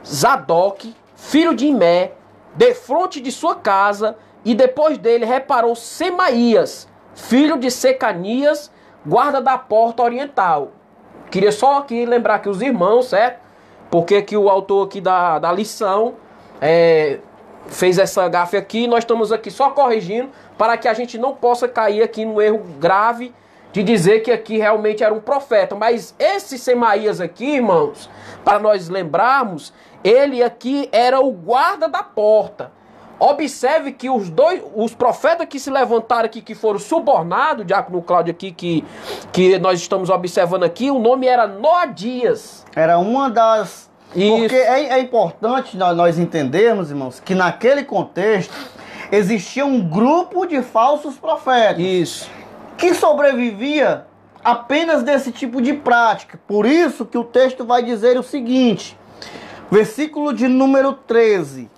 Zadok, filho de Imé, defronte de sua casa, e depois dele reparou Semaías, filho de Secanias, guarda da porta oriental. Queria só aqui lembrar que os irmãos, certo? Porque aqui o autor aqui da lição fez essa gafe aqui, nós estamos aqui só corrigindo para que a gente não possa cair aqui no erro grave de dizer que aqui realmente era um profeta. Mas esse Semaías aqui, irmãos, para nós lembrarmos, ele aqui era o guarda da porta. Observe que os profetas que se levantaram aqui, que foram subornados, Diácono Cláudio aqui, que nós estamos observando aqui, o nome era Noadias. Era uma das... Isso. Porque é importante nós entendermos, irmãos, que naquele contexto existia um grupo de falsos profetas. Isso. Que sobrevivia apenas desse tipo de prática. Por isso que o texto vai dizer o seguinte, versículo de número 13.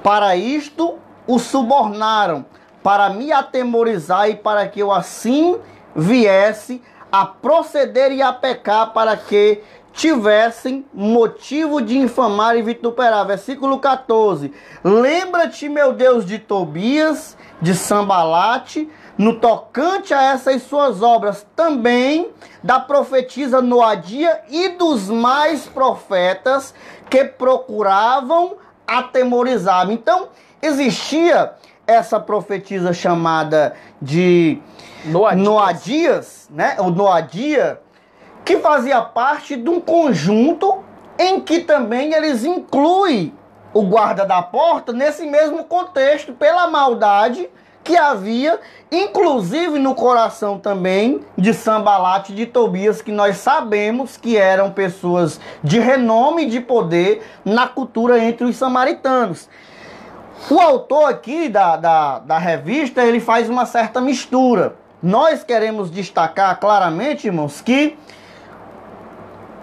Para isto o subornaram, para me atemorizar e para que eu assim viesse a proceder e a pecar, para que tivessem motivo de infamar e vituperar. Versículo 14. Lembra-te, meu Deus, de Tobias, de Sambalate, no tocante a essas suas obras, também da profetisa Noadia e dos mais profetas que procuravam atemorizar-me. Então, existia essa profetisa chamada de Noadias, né? O Noadia, que fazia parte de um conjunto em que também eles incluem o guarda da porta nesse mesmo contexto, pela maldade que havia, inclusive no coração também de Sanbalat e de Tobias, que nós sabemos que eram pessoas de renome e de poder na cultura entre os samaritanos. O autor aqui da revista, ele faz uma certa mistura. Nós queremos destacar claramente, irmãos, que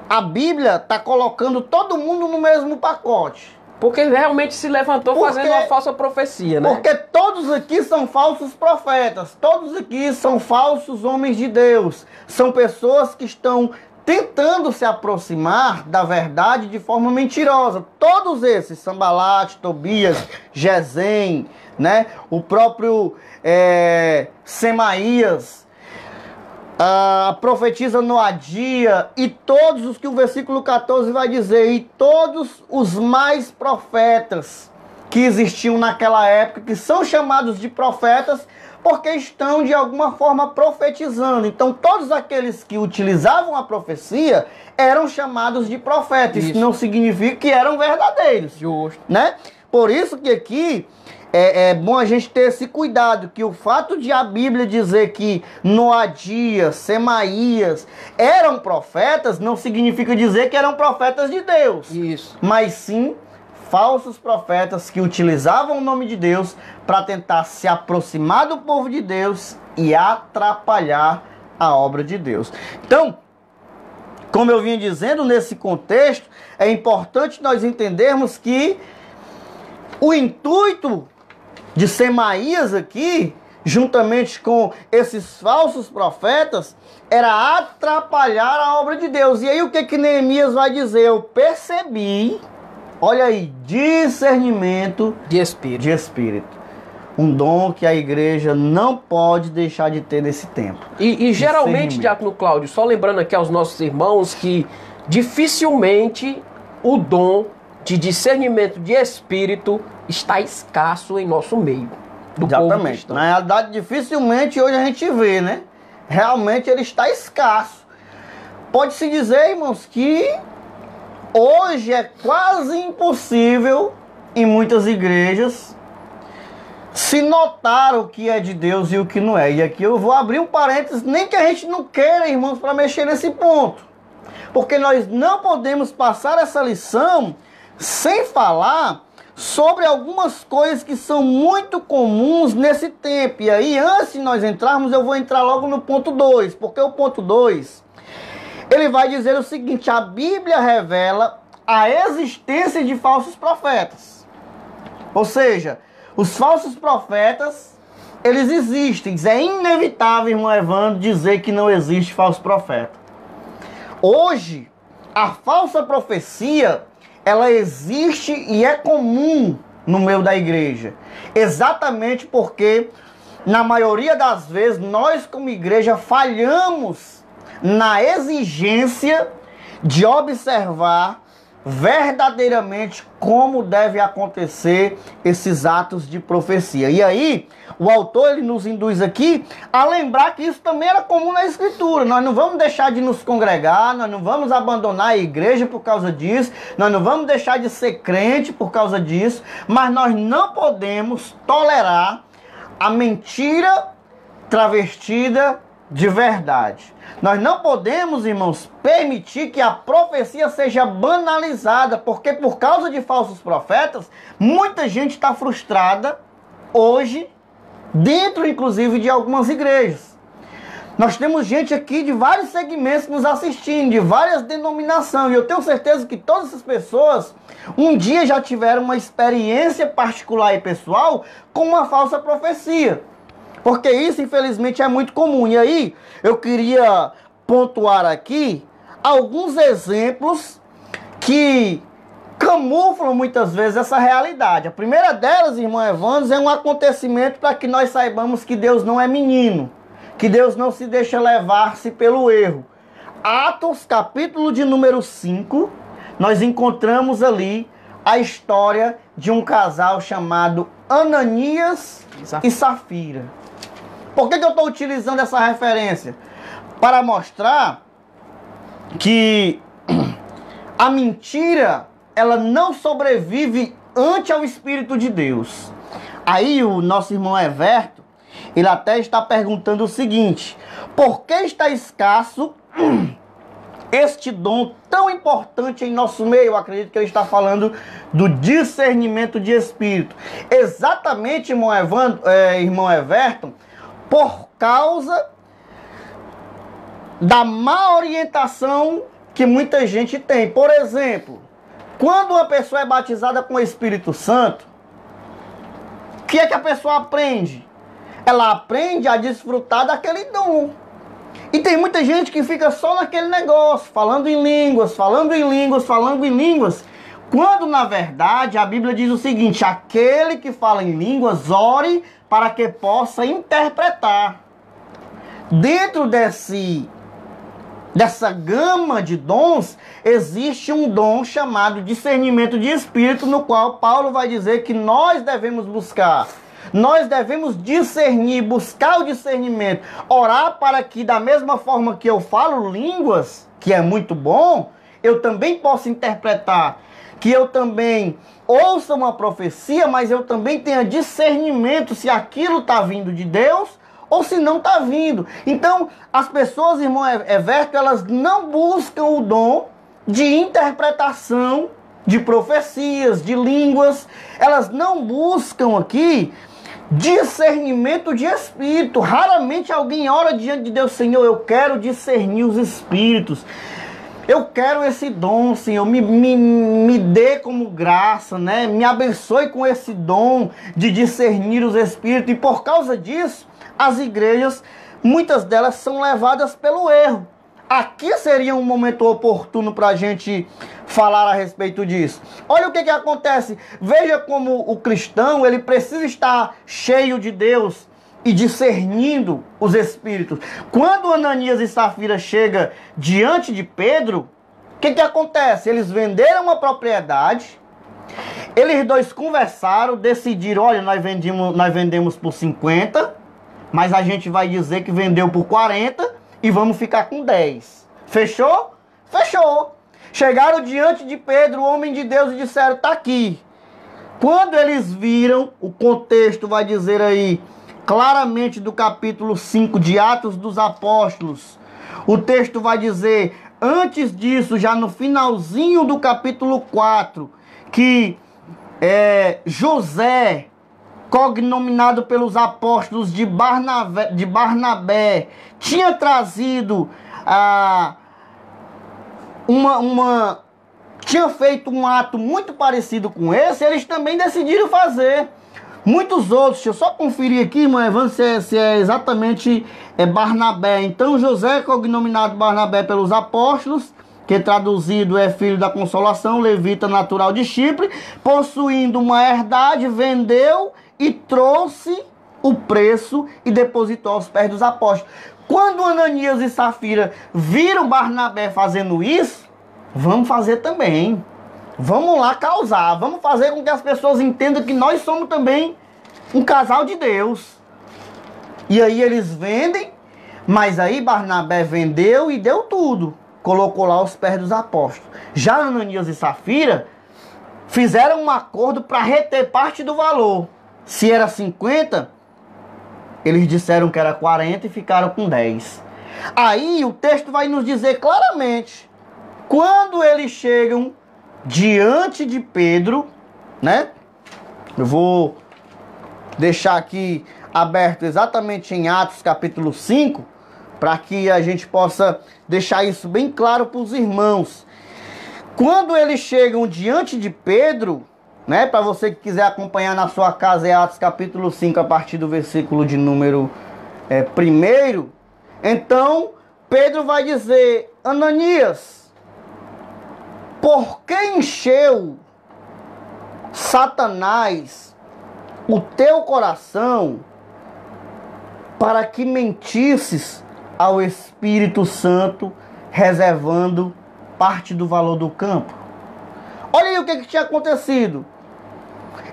a Bíblia está colocando todo mundo no mesmo pacote. Porque ele realmente se levantou fazendo uma falsa profecia, né? Porque todos aqui são falsos profetas, todos aqui são falsos homens de Deus. São pessoas que estão tentando se aproximar da verdade de forma mentirosa. Todos esses, Sanbalat, Tobias, Gesem, né? O próprio Semaías, a profetisa Noadia, e todos os que o versículo 14 vai dizer, e todos os mais profetas que existiam naquela época, que são chamados de profetas, porque estão de alguma forma profetizando. Então todos aqueles que utilizavam a profecia eram chamados de profetas. Isso não significa que eram verdadeiros. Justo. Né? Por isso que aqui é bom a gente ter esse cuidado, que o fato de a Bíblia dizer que Noadia, Semaías eram profetas, não significa dizer que eram profetas de Deus. Isso. Mas sim falsos profetas que utilizavam o nome de Deus para tentar se aproximar do povo de Deus e atrapalhar a obra de Deus. Então, como eu vinha dizendo, nesse contexto, é importante nós entendermos que o intuito de Semaías aqui, juntamente com esses falsos profetas, era atrapalhar a obra de Deus. E aí o que Neemias vai dizer? Eu percebi, olha aí, discernimento de espírito. Um dom que a igreja não pode deixar de ter nesse tempo. E geralmente, Diácono Cláudio, só lembrando aqui aos nossos irmãos que dificilmente o dom de discernimento de espírito está escasso em nosso meio. Exatamente. Na realidade, dificilmente hoje a gente vê, né? Realmente ele está escasso. Pode-se dizer, irmãos, que hoje é quase impossível em muitas igrejas se notar o que é de Deus e o que não é. E aqui eu vou abrir um parênteses, nem que a gente não queira, irmãos, para mexer nesse ponto. Porque nós não podemos passar essa lição sem falar sobre algumas coisas que são muito comuns nesse tempo. E aí, antes de nós entrarmos, eu vou entrar logo no ponto 2. Porque o ponto 2, ele vai dizer o seguinte: a Bíblia revela a existência de falsos profetas. Ou seja, os falsos profetas, eles existem. É inevitável, irmão Evandro, dizer que não existe falso profeta. Hoje, a falsa profecia, ela existe e é comum no meio da igreja. Exatamente porque, na maioria das vezes, nós como igreja falhamos na exigência de observar verdadeiramente como deve acontecer esses atos de profecia. E aí, o autor ele nos induz aqui a lembrar que isso também era comum na Escritura. Nós não vamos deixar de nos congregar, nós não vamos abandonar a igreja por causa disso, nós não vamos deixar de ser crente por causa disso, mas nós não podemos tolerar a mentira travestida de verdade. Nós não podemos, irmãos, permitir que a profecia seja banalizada, porque por causa de falsos profetas, muita gente está frustrada hoje, dentro inclusive de algumas igrejas. Nós temos gente aqui de vários segmentos nos assistindo, de várias denominações, e eu tenho certeza que todas essas pessoas um dia já tiveram uma experiência particular e pessoal com uma falsa profecia. Porque isso, infelizmente, é muito comum. E aí, eu queria pontuar aqui alguns exemplos que camuflam muitas vezes essa realidade. A primeira delas, irmão Evandro, é um acontecimento para que nós saibamos que Deus não é menino, que Deus não se deixa levar-se pelo erro. Atos, capítulo de número 5, nós encontramos ali a história de um casal chamado Ananias e Safira. Por que eu estou utilizando essa referência? Para mostrar que a mentira, ela não sobrevive ante ao Espírito de Deus. Aí o nosso irmão Everto, Ele até está perguntando o seguinte: por que está escasso este dom tão importante em nosso meio? Eu acredito que ele está falando do discernimento de espírito. Exatamente, irmão Everton, por causa da má orientação que muita gente tem. Por exemplo, quando uma pessoa é batizada com o Espírito Santo, o que é que a pessoa aprende? Ela aprende a desfrutar daquele dom. E tem muita gente que fica só naquele negócio, falando em línguas, falando em línguas, falando em línguas. Quando, na verdade, a Bíblia diz o seguinte: aquele que fala em línguas, ore para que possa interpretar. Dentro dessa gama de dons, existe um dom chamado discernimento de espírito, no qual Paulo vai dizer que nós devemos buscar. Nós devemos discernir, buscar o discernimento, orar para que, da mesma forma que eu falo línguas, que é muito bom, eu também possa interpretar, que eu também ouça uma profecia, mas eu também tenha discernimento se aquilo está vindo de Deus ou se não está vindo. Então, as pessoas, irmão Everton, elas não buscam o dom de interpretação de profecias, de línguas. Elas não buscam aqui discernimento de espírito. Raramente alguém ora diante de Deus: Senhor, eu quero discernir os espíritos. Eu quero esse dom, Senhor, me dê como graça, né? Me abençoe com esse dom de discernir os espíritos. E por causa disso, as igrejas, muitas delas são levadas pelo erro. Aqui seria um momento oportuno para a gente falar a respeito disso. Olha o que acontece. Veja como o cristão, ele precisa estar cheio de Deus e discernindo os espíritos. Quando Ananias e Safira chegam diante de Pedro, o que acontece? Eles venderam uma propriedade, eles dois conversaram, decidiram: olha, nós vendemos por 50, mas a gente vai dizer que vendeu por 40 e vamos ficar com 10. Fechou? Fechou. Chegaram diante de Pedro, o homem de Deus, e disseram: está aqui. Quando eles viram, o contexto vai dizer aí, claramente do capítulo 5 de Atos dos Apóstolos, o texto vai dizer, antes disso, já no finalzinho do capítulo 4, que José, cognominado pelos apóstolos de Barnabé, tinha trazido tinha feito um ato muito parecido com esse. Eles também decidiram fazer. Muitos outros, deixa eu só conferir aqui, irmão Evandro, se é exatamente Barnabé. Então José, cognominado Barnabé pelos apóstolos, que traduzido é filho da consolação, levita natural de Chipre, possuindo uma herdade, vendeu e trouxe o preço e depositou aos pés dos apóstolos. Quando Ananias e Safira viram Barnabé fazendo isso, vamos fazer também. Vamos lá causar, vamos fazer com que as pessoas entendam que nós somos também um casal de Deus. E aí eles vendem, mas aí Barnabé vendeu e deu tudo. Colocou lá aos pés dos apóstolos. Já Ananias e Safira fizeram um acordo para reter parte do valor. Se era 50, eles disseram que era 40 e ficaram com 10. Aí o texto vai nos dizer claramente, quando eles chegam diante de Pedro, né? Eu vou deixar aqui aberto exatamente em Atos capítulo 5, para que a gente possa deixar isso bem claro para os irmãos. Quando eles chegam diante de Pedro, né? Para você que quiser acompanhar na sua casa, é Atos capítulo 5, a partir do versículo de número 1. Então, Pedro vai dizer: Ananias, por que encheu Satanás o teu coração para que mentisses ao Espírito Santo, reservando parte do valor do campo? Olha aí o que tinha acontecido.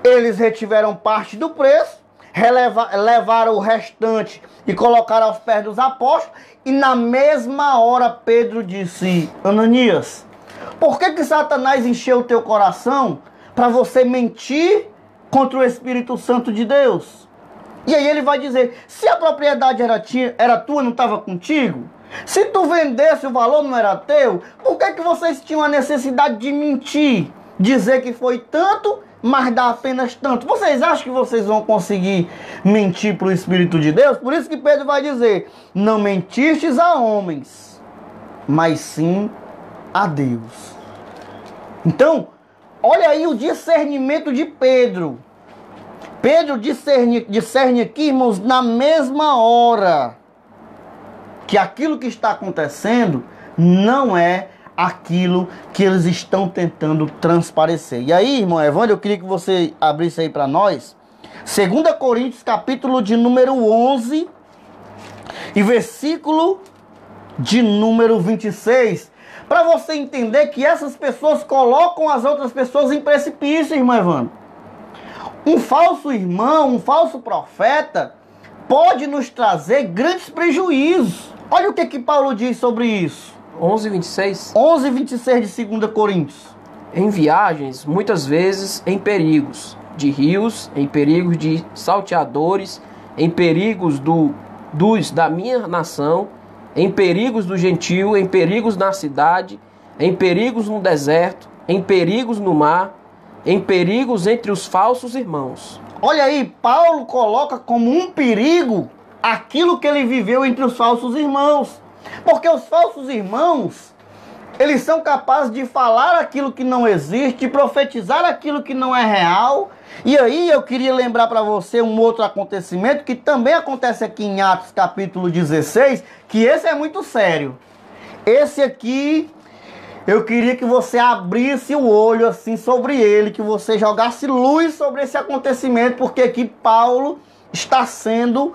Eles retiveram parte do preço, levaram o restante e colocaram aos pés dos apóstolos, e na mesma hora Pedro disse: Ananias, por que Satanás encheu o teu coração para você mentir contra o Espírito Santo de Deus? E aí ele vai dizer, se a propriedade era tua, não estava contigo? Se tu vendesse, o valor não era teu? Por que vocês tinham a necessidade de mentir? Dizer que foi tanto, mas dá apenas tanto. Vocês acham que vocês vão conseguir mentir para o Espírito de Deus? Por isso que Pedro vai dizer, não mentistes a homens, mas sim a Deus. Então, olha aí o discernimento de Pedro. Pedro discerne aqui, irmãos, na mesma hora, que aquilo que está acontecendo não é aquilo que eles estão tentando transparecer. E aí, irmão Evandro, eu queria que você abrisse aí para nós, 2 Coríntios, capítulo de número 11, e versículo de número 26, para você entender que essas pessoas colocam as outras pessoas em precipício, irmão Evandro. Um falso irmão, um falso profeta, pode nos trazer grandes prejuízos. Olha o que Paulo diz sobre isso. 11:26. 11:26 de 2 Coríntios. Em viagens, muitas vezes em perigos de rios, em perigos de salteadores, em perigos da minha nação, em perigos do gentio, em perigos na cidade, em perigos no deserto, em perigos no mar, em perigos entre os falsos irmãos. Olha aí, Paulo coloca como um perigo aquilo que ele viveu entre os falsos irmãos. Porque os falsos irmãos, eles são capazes de falar aquilo que não existe, de profetizar aquilo que não é real. E aí eu queria lembrar para você um outro acontecimento que também acontece aqui em Atos capítulo 16, que esse é muito sério. Esse aqui, eu queria que você abrisse o olho assim sobre ele, que você jogasse luz sobre esse acontecimento, porque aqui Paulo está sendo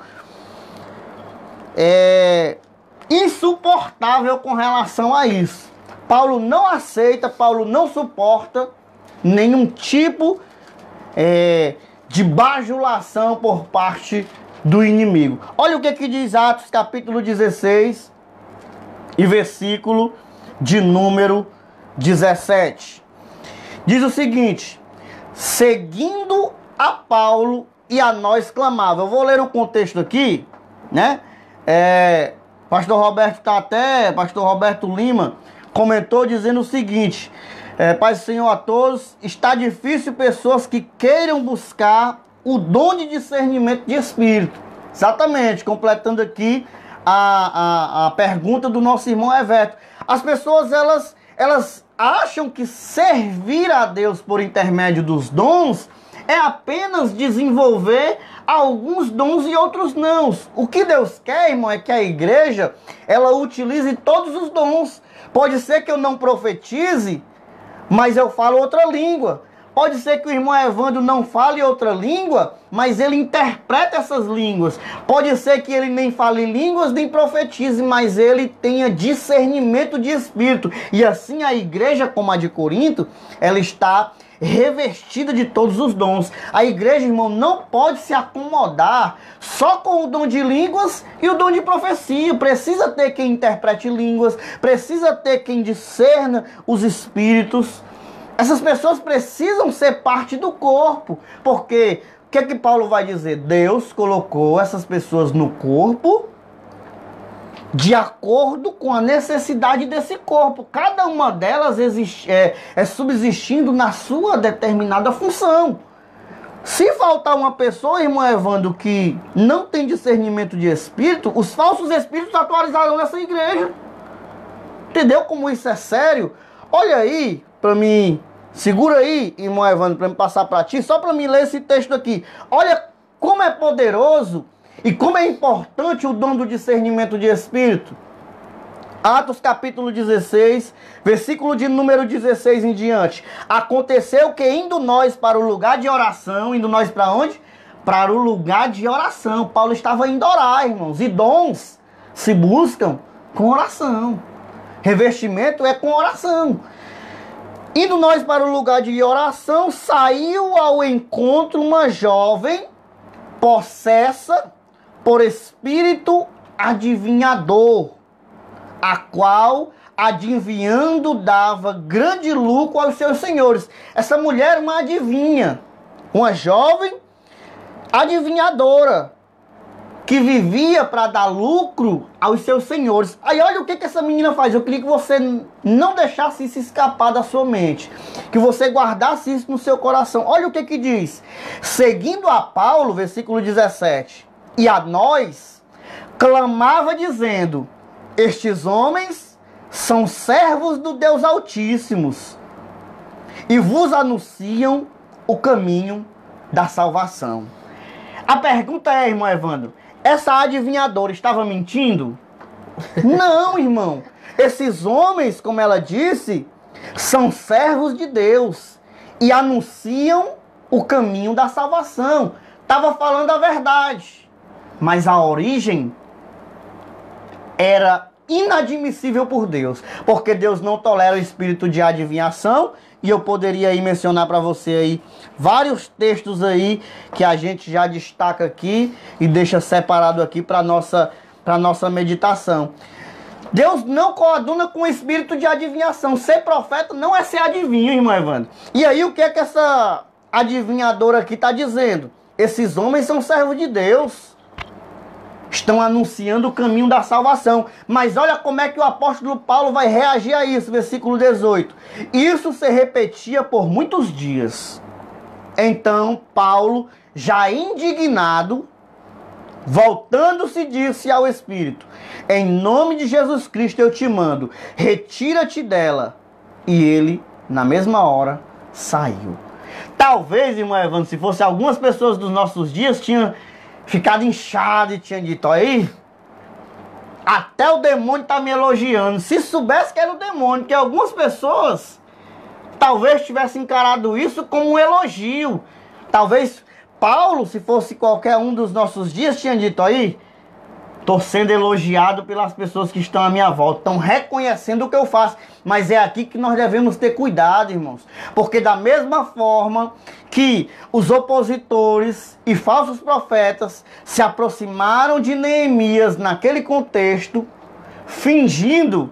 insuportável com relação a isso. Paulo não aceita, Paulo não suporta nenhum tipo de bajulação por parte do inimigo. Olha o que diz Atos capítulo 16 e versículo de número 17. Diz o seguinte: seguindo a Paulo e a nós clamava. Eu vou ler o contexto aqui, né? Pastor Roberto Lima comentou dizendo o seguinte: Pai do Senhor a todos, está difícil pessoas que queiram buscar o dom de discernimento de espírito. Exatamente, completando aqui a pergunta do nosso irmão Everton. As pessoas, elas acham que servir a Deus por intermédio dos dons é apenas desenvolver alguns dons e outros não. O que Deus quer, irmão, é que a igreja, ela utilize todos os dons. Pode ser que eu não profetize, mas eu falo outra língua. Pode ser que o irmão Evandro não fale outra língua, mas ele interpreta essas línguas. Pode ser que ele nem fale línguas, nem profetize, mas ele tenha discernimento de espírito. E assim a igreja, como a de Corinto, ela está revestida de todos os dons. A igreja, irmão, não pode se acomodar só com o dom de línguas e o dom de profecia. Precisa ter quem interprete línguas, precisa ter quem discerna os espíritos. Essas pessoas precisam ser parte do corpo, porque o que Paulo vai dizer? Deus colocou essas pessoas no corpo de acordo com a necessidade desse corpo. Cada uma delas subsistindo na sua determinada função. Se faltar uma pessoa, irmão Evandro, que não tem discernimento de espírito, os falsos espíritos atualizarão nessa igreja. Entendeu como isso é sério? Olha aí para mim. Segura aí, irmão Evandro, para me passar para ti, só para mim ler esse texto aqui. Olha como é poderoso e como é importante o dom do discernimento de espírito. Atos capítulo 16, versículo de número 16 em diante. Aconteceu que indo nós para o lugar de oração, indo nós para onde? Para o lugar de oração. Paulo estava indo orar, irmãos. E dons se buscam com oração. Revestimento é com oração. Indo nós para o lugar de oração, saiu ao encontro uma jovem possessa por espírito adivinhador, a qual, adivinhando, dava grande lucro aos seus senhores. Essa mulher era uma adivinha, uma jovem adivinhadora. que vivia para dar lucro aos seus senhores. Aí olha o que essa menina faz. Eu queria que você não deixasse isso escapar da sua mente, que você guardasse isso no seu coração. Olha o que diz: seguindo a Paulo, versículo 17, e a nós, clamava dizendo: estes homens são servos do Deus Altíssimos e vos anunciam o caminho da salvação. A pergunta é, irmão Evandro, essa adivinhadora estava mentindo? Não, irmão. Esses homens, como ela disse, são servos de Deus e anunciam o caminho da salvação. Estava falando a verdade, mas a origem era inadmissível por Deus, porque Deus não tolera o espírito de adivinhação. E eu poderia aí mencionar para você aí vários textos aí que a gente já destaca aqui e deixa separado aqui para nossa meditação. Deus não coaduna com o espírito de adivinhação. Ser profeta não é ser adivinho, irmão Evandro. E aí o que é que essa adivinhadora aqui está dizendo? Esses homens são servos de Deus, estão anunciando o caminho da salvação. Mas olha como é que o apóstolo Paulo vai reagir a isso, versículo 18. Isso se repetia por muitos dias. Então Paulo, já indignado, voltando-se, disse ao Espírito: em nome de Jesus Cristo eu te mando, retira-te dela. E ele, na mesma hora, saiu. Talvez, irmão Evandro, se fosse algumas pessoas dos nossos dias, tinham ficado inchado e tinha dito: aí, até o demônio está me elogiando. Se soubesse que era o demônio, que algumas pessoas talvez tivessem encarado isso como um elogio. Talvez Paulo, se fosse qualquer um dos nossos dias, tinha dito: aí, estou sendo elogiado pelas pessoas que estão à minha volta, estão reconhecendo o que eu faço. Mas é aqui que nós devemos ter cuidado, irmãos, porque da mesma forma que os opositores e falsos profetas se aproximaram de Neemias naquele contexto, fingindo,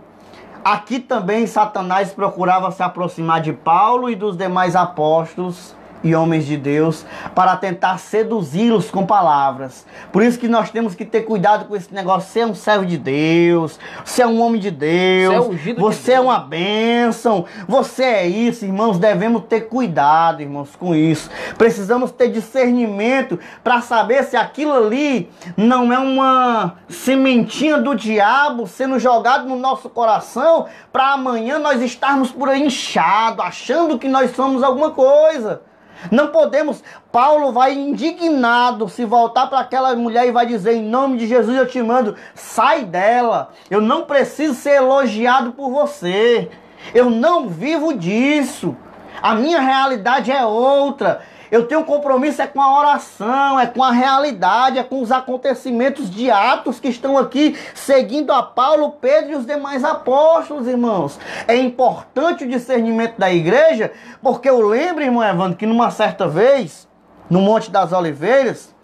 aqui também Satanás procurava se aproximar de Paulo e dos demais apóstolos e homens de Deus para tentar seduzi-los com palavras. Por isso que nós temos que ter cuidado com esse negócio. Você é um servo de Deus, você é um homem de Deus, você é uma bênção, você é isso, irmãos. Devemos ter cuidado, irmãos, com isso. Precisamos ter discernimento para saber se aquilo ali não é uma sementinha do diabo sendo jogado no nosso coração para amanhã nós estarmos por aí inchados, achando que nós somos alguma coisa. Não podemos. Paulo vai indignado se voltar para aquela mulher e vai dizer: em nome de Jesus eu te mando, sai dela. Eu não preciso ser elogiado por você. Eu não vivo disso. A minha realidade é outra. Eu tenho um compromisso com a oração, é com a realidade, é com os acontecimentos de Atos que estão aqui seguindo a Paulo, Pedro e os demais apóstolos, irmãos. É importante o discernimento da igreja, porque eu lembro, irmão Evandro, que numa certa vez, no Monte das Oliveiras,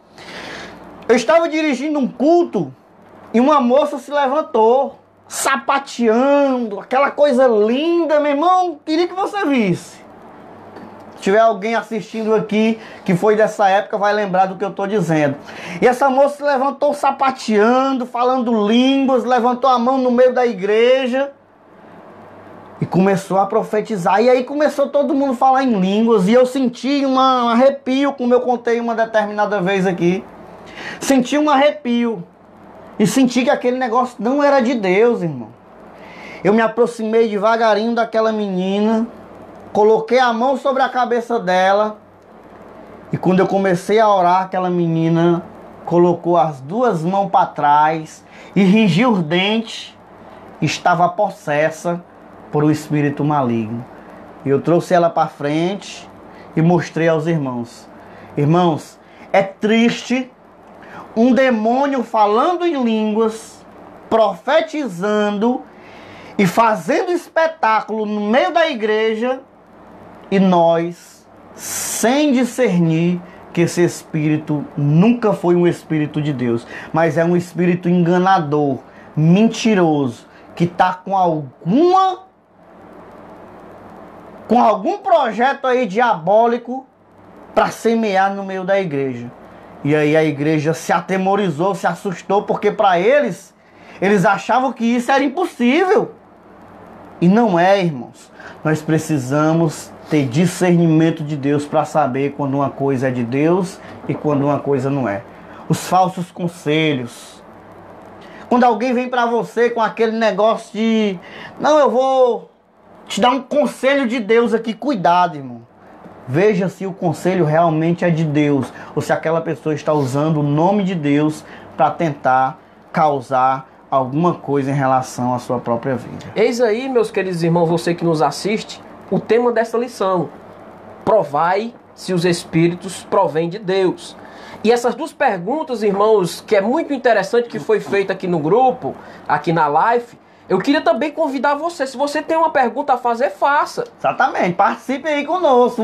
eu estava dirigindo um culto e uma moça se levantou, sapateando, aquela coisa linda, meu irmão, queria que você visse. Se tiver alguém assistindo aqui que foi dessa época, vai lembrar do que eu estou dizendo. E essa moça se levantou sapateando, falando línguas, levantou a mão no meio da igreja e começou a profetizar. E aí começou todo mundo a falar em línguas. E eu senti um arrepio, como eu contei uma determinada vez aqui. Senti um arrepio. E senti que aquele negócio não era de Deus, irmão. Eu me aproximei devagarinho daquela menina, coloquei a mão sobre a cabeça dela. E quando eu comecei a orar, aquela menina colocou as duas mãos para trás e ringiu os dentes. Estava possessa por um espírito maligno. E eu trouxe ela para frente e mostrei aos irmãos. Irmãos, é triste um demônio falando em línguas, profetizando e fazendo espetáculo no meio da igreja, e nós, sem discernir que esse espírito nunca foi um espírito de Deus, mas é um espírito enganador, mentiroso, que está com algum projeto aí diabólico para semear no meio da igreja. E aí a igreja se atemorizou, se assustou, porque para eles achavam que isso era impossível. E não é, irmãos. Nós precisamos ter discernimento de Deus para saber quando uma coisa é de Deus e quando uma coisa não é. Os falsos conselhos. Quando alguém vem para você com aquele negócio de... Não, eu vou te dar um conselho de Deus aqui. Cuidado, irmão. Veja se o conselho realmente é de Deus ou se aquela pessoa está usando o nome de Deus para tentar causar alguma coisa em relação à sua própria vida. Eis aí, meus queridos irmãos, você que nos assiste, o tema dessa lição. Provai se os espíritos provêm de Deus. E essas duas perguntas, irmãos, que é muito interessante, que foi feita aqui no grupo, aqui na live, eu queria também convidar você, se você tem uma pergunta a fazer, faça. Exatamente, participe aí conosco.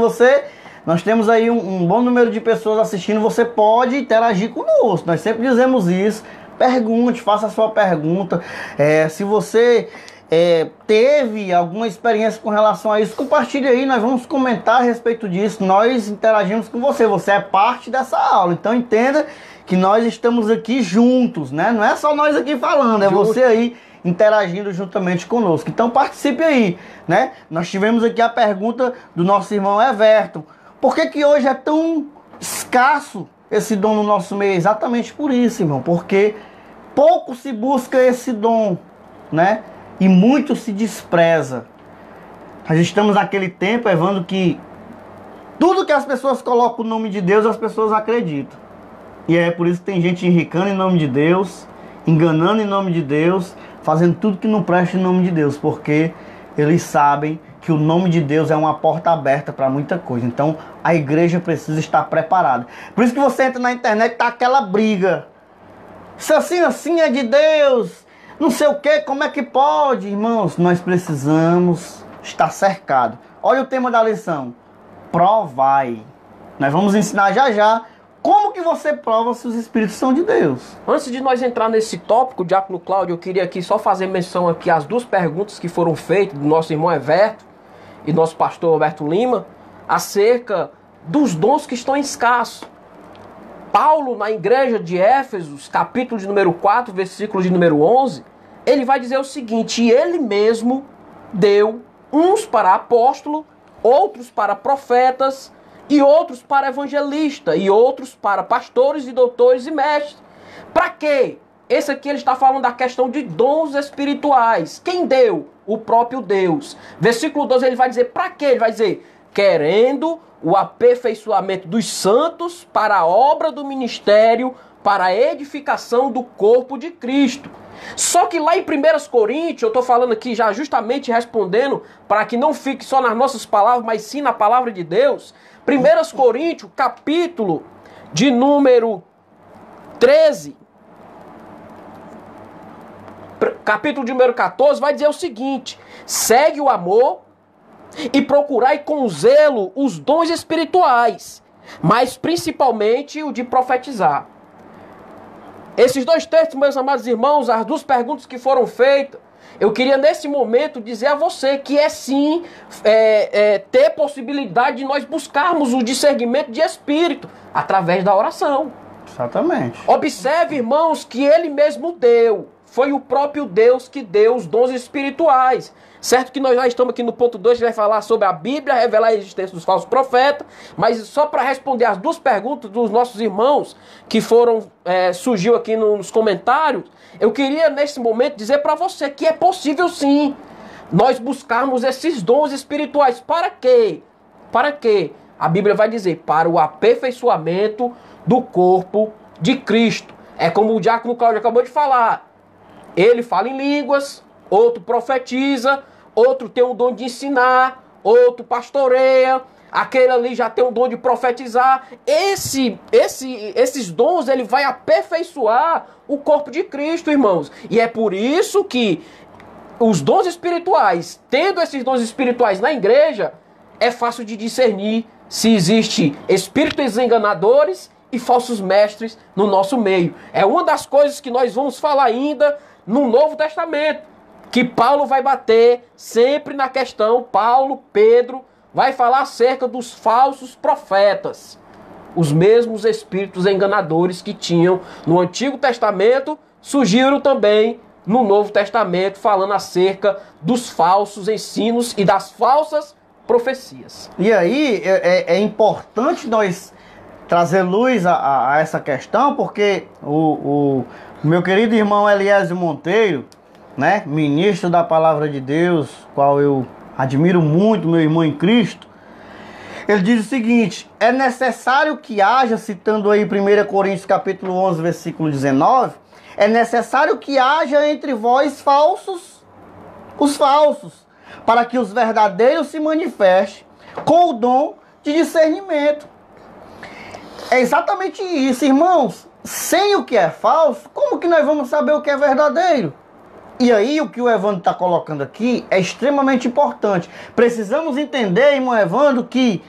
Nós temos aí um bom número de pessoas assistindo, você pode interagir conosco. Nós sempre dizemos isso. Pergunte, faça a sua pergunta. Se você teve alguma experiência com relação a isso, compartilhe aí, nós vamos comentar a respeito disso. Nós interagimos com você, você é parte dessa aula. Então entenda que nós estamos aqui juntos, né? Não é só nós aqui falando, é você aí interagindo juntamente conosco. Então participe aí, né? Nós tivemos aqui a pergunta do nosso irmão Everton. Por que hoje é tão escasso esse dom no nosso meio? Exatamente por isso, irmão. Porque pouco se busca esse dom, né? E muito se despreza. Nós estamos naquele tempo, Evandro, que tudo que as pessoas colocam o nome de Deus, as pessoas acreditam. E é por isso que tem gente enricando em nome de Deus, enganando em nome de Deus, fazendo tudo que não presta em nome de Deus, porque eles sabem que o nome de Deus é uma porta aberta para muita coisa. Então a igreja precisa estar preparada. Por isso que você entra na internet e tá aquela briga. Se assim é de Deus, não sei o que, como é que pode? Irmãos, nós precisamos estar cercados. Olha o tema da lição. Provai. Nós vamos ensinar já como que você prova se os espíritos são de Deus. Antes de nós entrar nesse tópico, Diácono Cláudio, eu queria aqui só fazer menção aqui às duas perguntas que foram feitas do nosso irmão Everton e nosso pastor Roberto Lima, acerca dos dons que estão escassos. Paulo, na igreja de Éfesos, capítulo de número 4, versículo de número 11, ele vai dizer o seguinte: ele mesmo deu uns para apóstolo, outros para profetas, e outros para evangelistas, e outros para pastores e doutores e mestres. Para quê? Esse aqui ele está falando da questão de dons espirituais. Quem deu? O próprio Deus. Versículo 12 ele vai dizer para quê? Ele vai dizer, querendo o aperfeiçoamento dos santos para a obra do ministério, para a edificação do corpo de Cristo. Só que lá em 1 Coríntios, eu estou falando aqui já justamente respondendo, para que não fique só nas nossas palavras, mas sim na palavra de Deus. 1 Coríntios, capítulo de número 13, capítulo de número 14, vai dizer o seguinte: segue o amor e procurai com zelo os dons espirituais, mas principalmente o de profetizar. Esses dois textos, meus amados irmãos, as duas perguntas que foram feitas, eu queria nesse momento dizer a você que é sim ter possibilidade de nós buscarmos o discernimento de espírito através da oração. Exatamente. Observe, irmãos, que ele mesmo deu. Foi o próprio Deus que deu os dons espirituais. Certo que nós já estamos aqui no ponto 2, que vai falar sobre a Bíblia, revelar a existência dos falsos profetas. Mas só para responder as duas perguntas dos nossos irmãos que surgiu aqui nos comentários, eu queria nesse momento dizer para você que é possível sim nós buscarmos esses dons espirituais. Para quê? Para quê? A Bíblia vai dizer, para o aperfeiçoamento do corpo de Cristo. É como o diácono Cláudio acabou de falar. Ele fala em línguas, outro profetiza, outro tem o dom de ensinar, outro pastoreia, aquele ali já tem o dom de profetizar. Esses dons, ele vai aperfeiçoar o corpo de Cristo, irmãos. E é por isso que os dons espirituais, tendo esses dons espirituais na igreja, é fácil de discernir se existe espíritos enganadores e falsos mestres no nosso meio. É uma das coisas que nós vamos falar ainda no Novo Testamento, que Paulo vai bater sempre na questão, Pedro vai falar acerca dos falsos profetas. Os mesmos espíritos enganadores que tinham no Antigo Testamento surgiram também no Novo Testamento, falando acerca dos falsos ensinos e das falsas profecias. E aí é importante nós trazer luz a essa questão, porque o meu querido irmão Eliésio Monteiro, né, ministro da Palavra de Deus, qual eu admiro muito, meu irmão em Cristo, ele diz o seguinte: é necessário que haja, citando aí 1 Coríntios capítulo 11, versículo 19, é necessário que haja entre vós os falsos, para que os verdadeiros se manifestem com o dom de discernimento. É exatamente isso, irmãos. Sem o que é falso, como que nós vamos saber o que é verdadeiro? E aí, o que o Evandro está colocando aqui é extremamente importante. Precisamos entender, irmão Evandro, que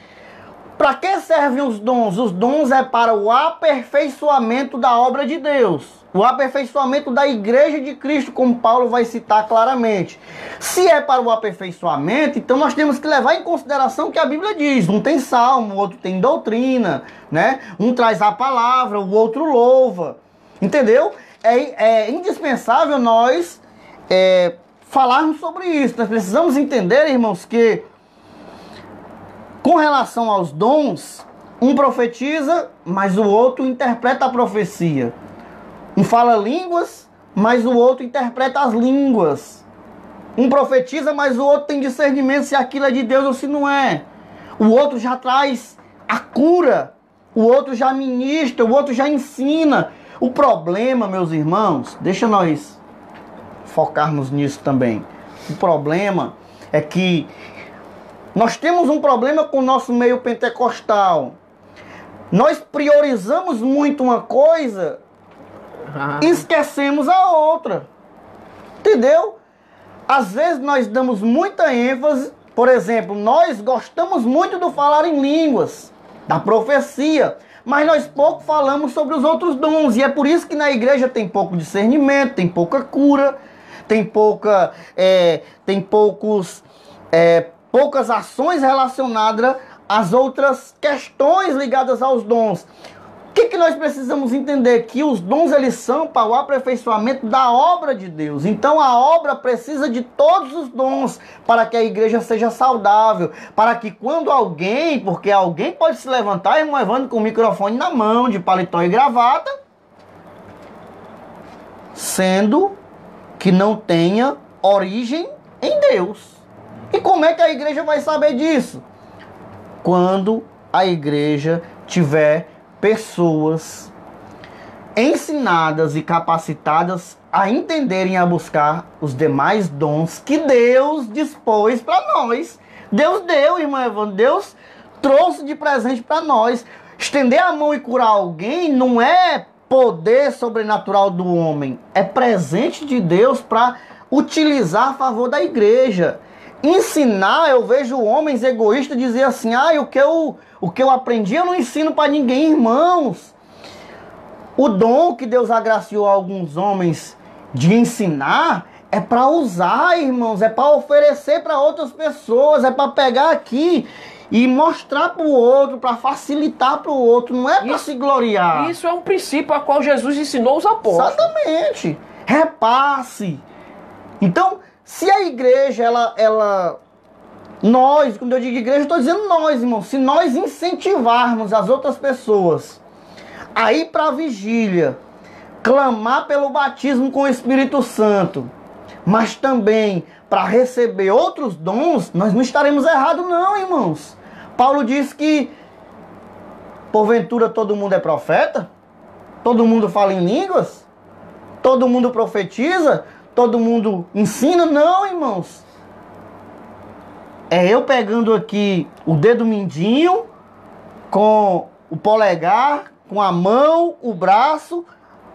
para que servem os dons? Os dons é para o aperfeiçoamento da obra de Deus. O aperfeiçoamento da igreja de Cristo, como Paulo vai citar claramente. Se é para o aperfeiçoamento, então nós temos que levar em consideração o que a Bíblia diz. Um tem salmo, o outro tem doutrina, né? Um traz a palavra, o outro louva. Entendeu? É indispensável nós falarmos sobre isso. Nós precisamos entender, irmãos, que com relação aos dons, um profetiza, mas o outro interpreta a profecia. Um fala línguas, mas o outro interpreta as línguas. Um profetiza, mas o outro tem discernimento se aquilo é de Deus ou se não é. O outro já traz a cura. O outro já ministra, o outro já ensina. O problema, meus irmãos, deixa nós focarmos nisso também. O problema é que nós temos um problema com o nosso meio pentecostal. Nós priorizamos muito uma coisa e esquecemos a outra. Entendeu? Às vezes nós damos muita ênfase. Por exemplo, nós gostamos muito do falar em línguas, da profecia, mas nós pouco falamos sobre os outros dons. E é por isso que na igreja tem pouco discernimento, tem pouca cura, tem poucas ações relacionadas às outras questões ligadas aos dons. O que nós precisamos entender? Que os dons, eles são para o aperfeiçoamento da obra de Deus. Então a obra precisa de todos os dons para que a igreja seja saudável. Para que quando alguém, porque alguém pode se levantar, irmão Evandro, com o microfone na mão, de paletó e gravata, sendo que não tenha origem em Deus. E como é que a igreja vai saber disso? Quando a igreja tiver pessoas ensinadas e capacitadas a entenderem e a buscar os demais dons que Deus dispôs para nós. Deus deu, irmão Evandro. Deus trouxe de presente para nós. Estender a mão e curar alguém não é poder sobrenatural do homem. É presente de Deus para utilizar a favor da igreja. Ensinar, eu vejo homens egoístas dizer assim: o que eu aprendi eu não ensino para ninguém, irmãos. O dom que Deus agraciou a alguns homens de ensinar é para usar, irmãos, é para oferecer para outras pessoas, é para pegar aqui e mostrar para o outro, para facilitar para o outro, não é para se gloriar. Isso é um princípio a qual Jesus ensinou os apóstolos. Exatamente. Repasse. Então, se a igreja, nós, quando eu digo igreja, eu estou dizendo nós, irmão. Se nós incentivarmos as outras pessoas a ir para a vigília, clamar pelo batismo com o Espírito Santo, mas também para receber outros dons, nós não estaremos errados não, irmãos. Paulo diz que, porventura, todo mundo é profeta? Todo mundo fala em línguas? Todo mundo profetiza? Todo mundo ensina? Não, irmãos. É eu pegando aqui o dedo mindinho com o polegar, com a mão, o braço,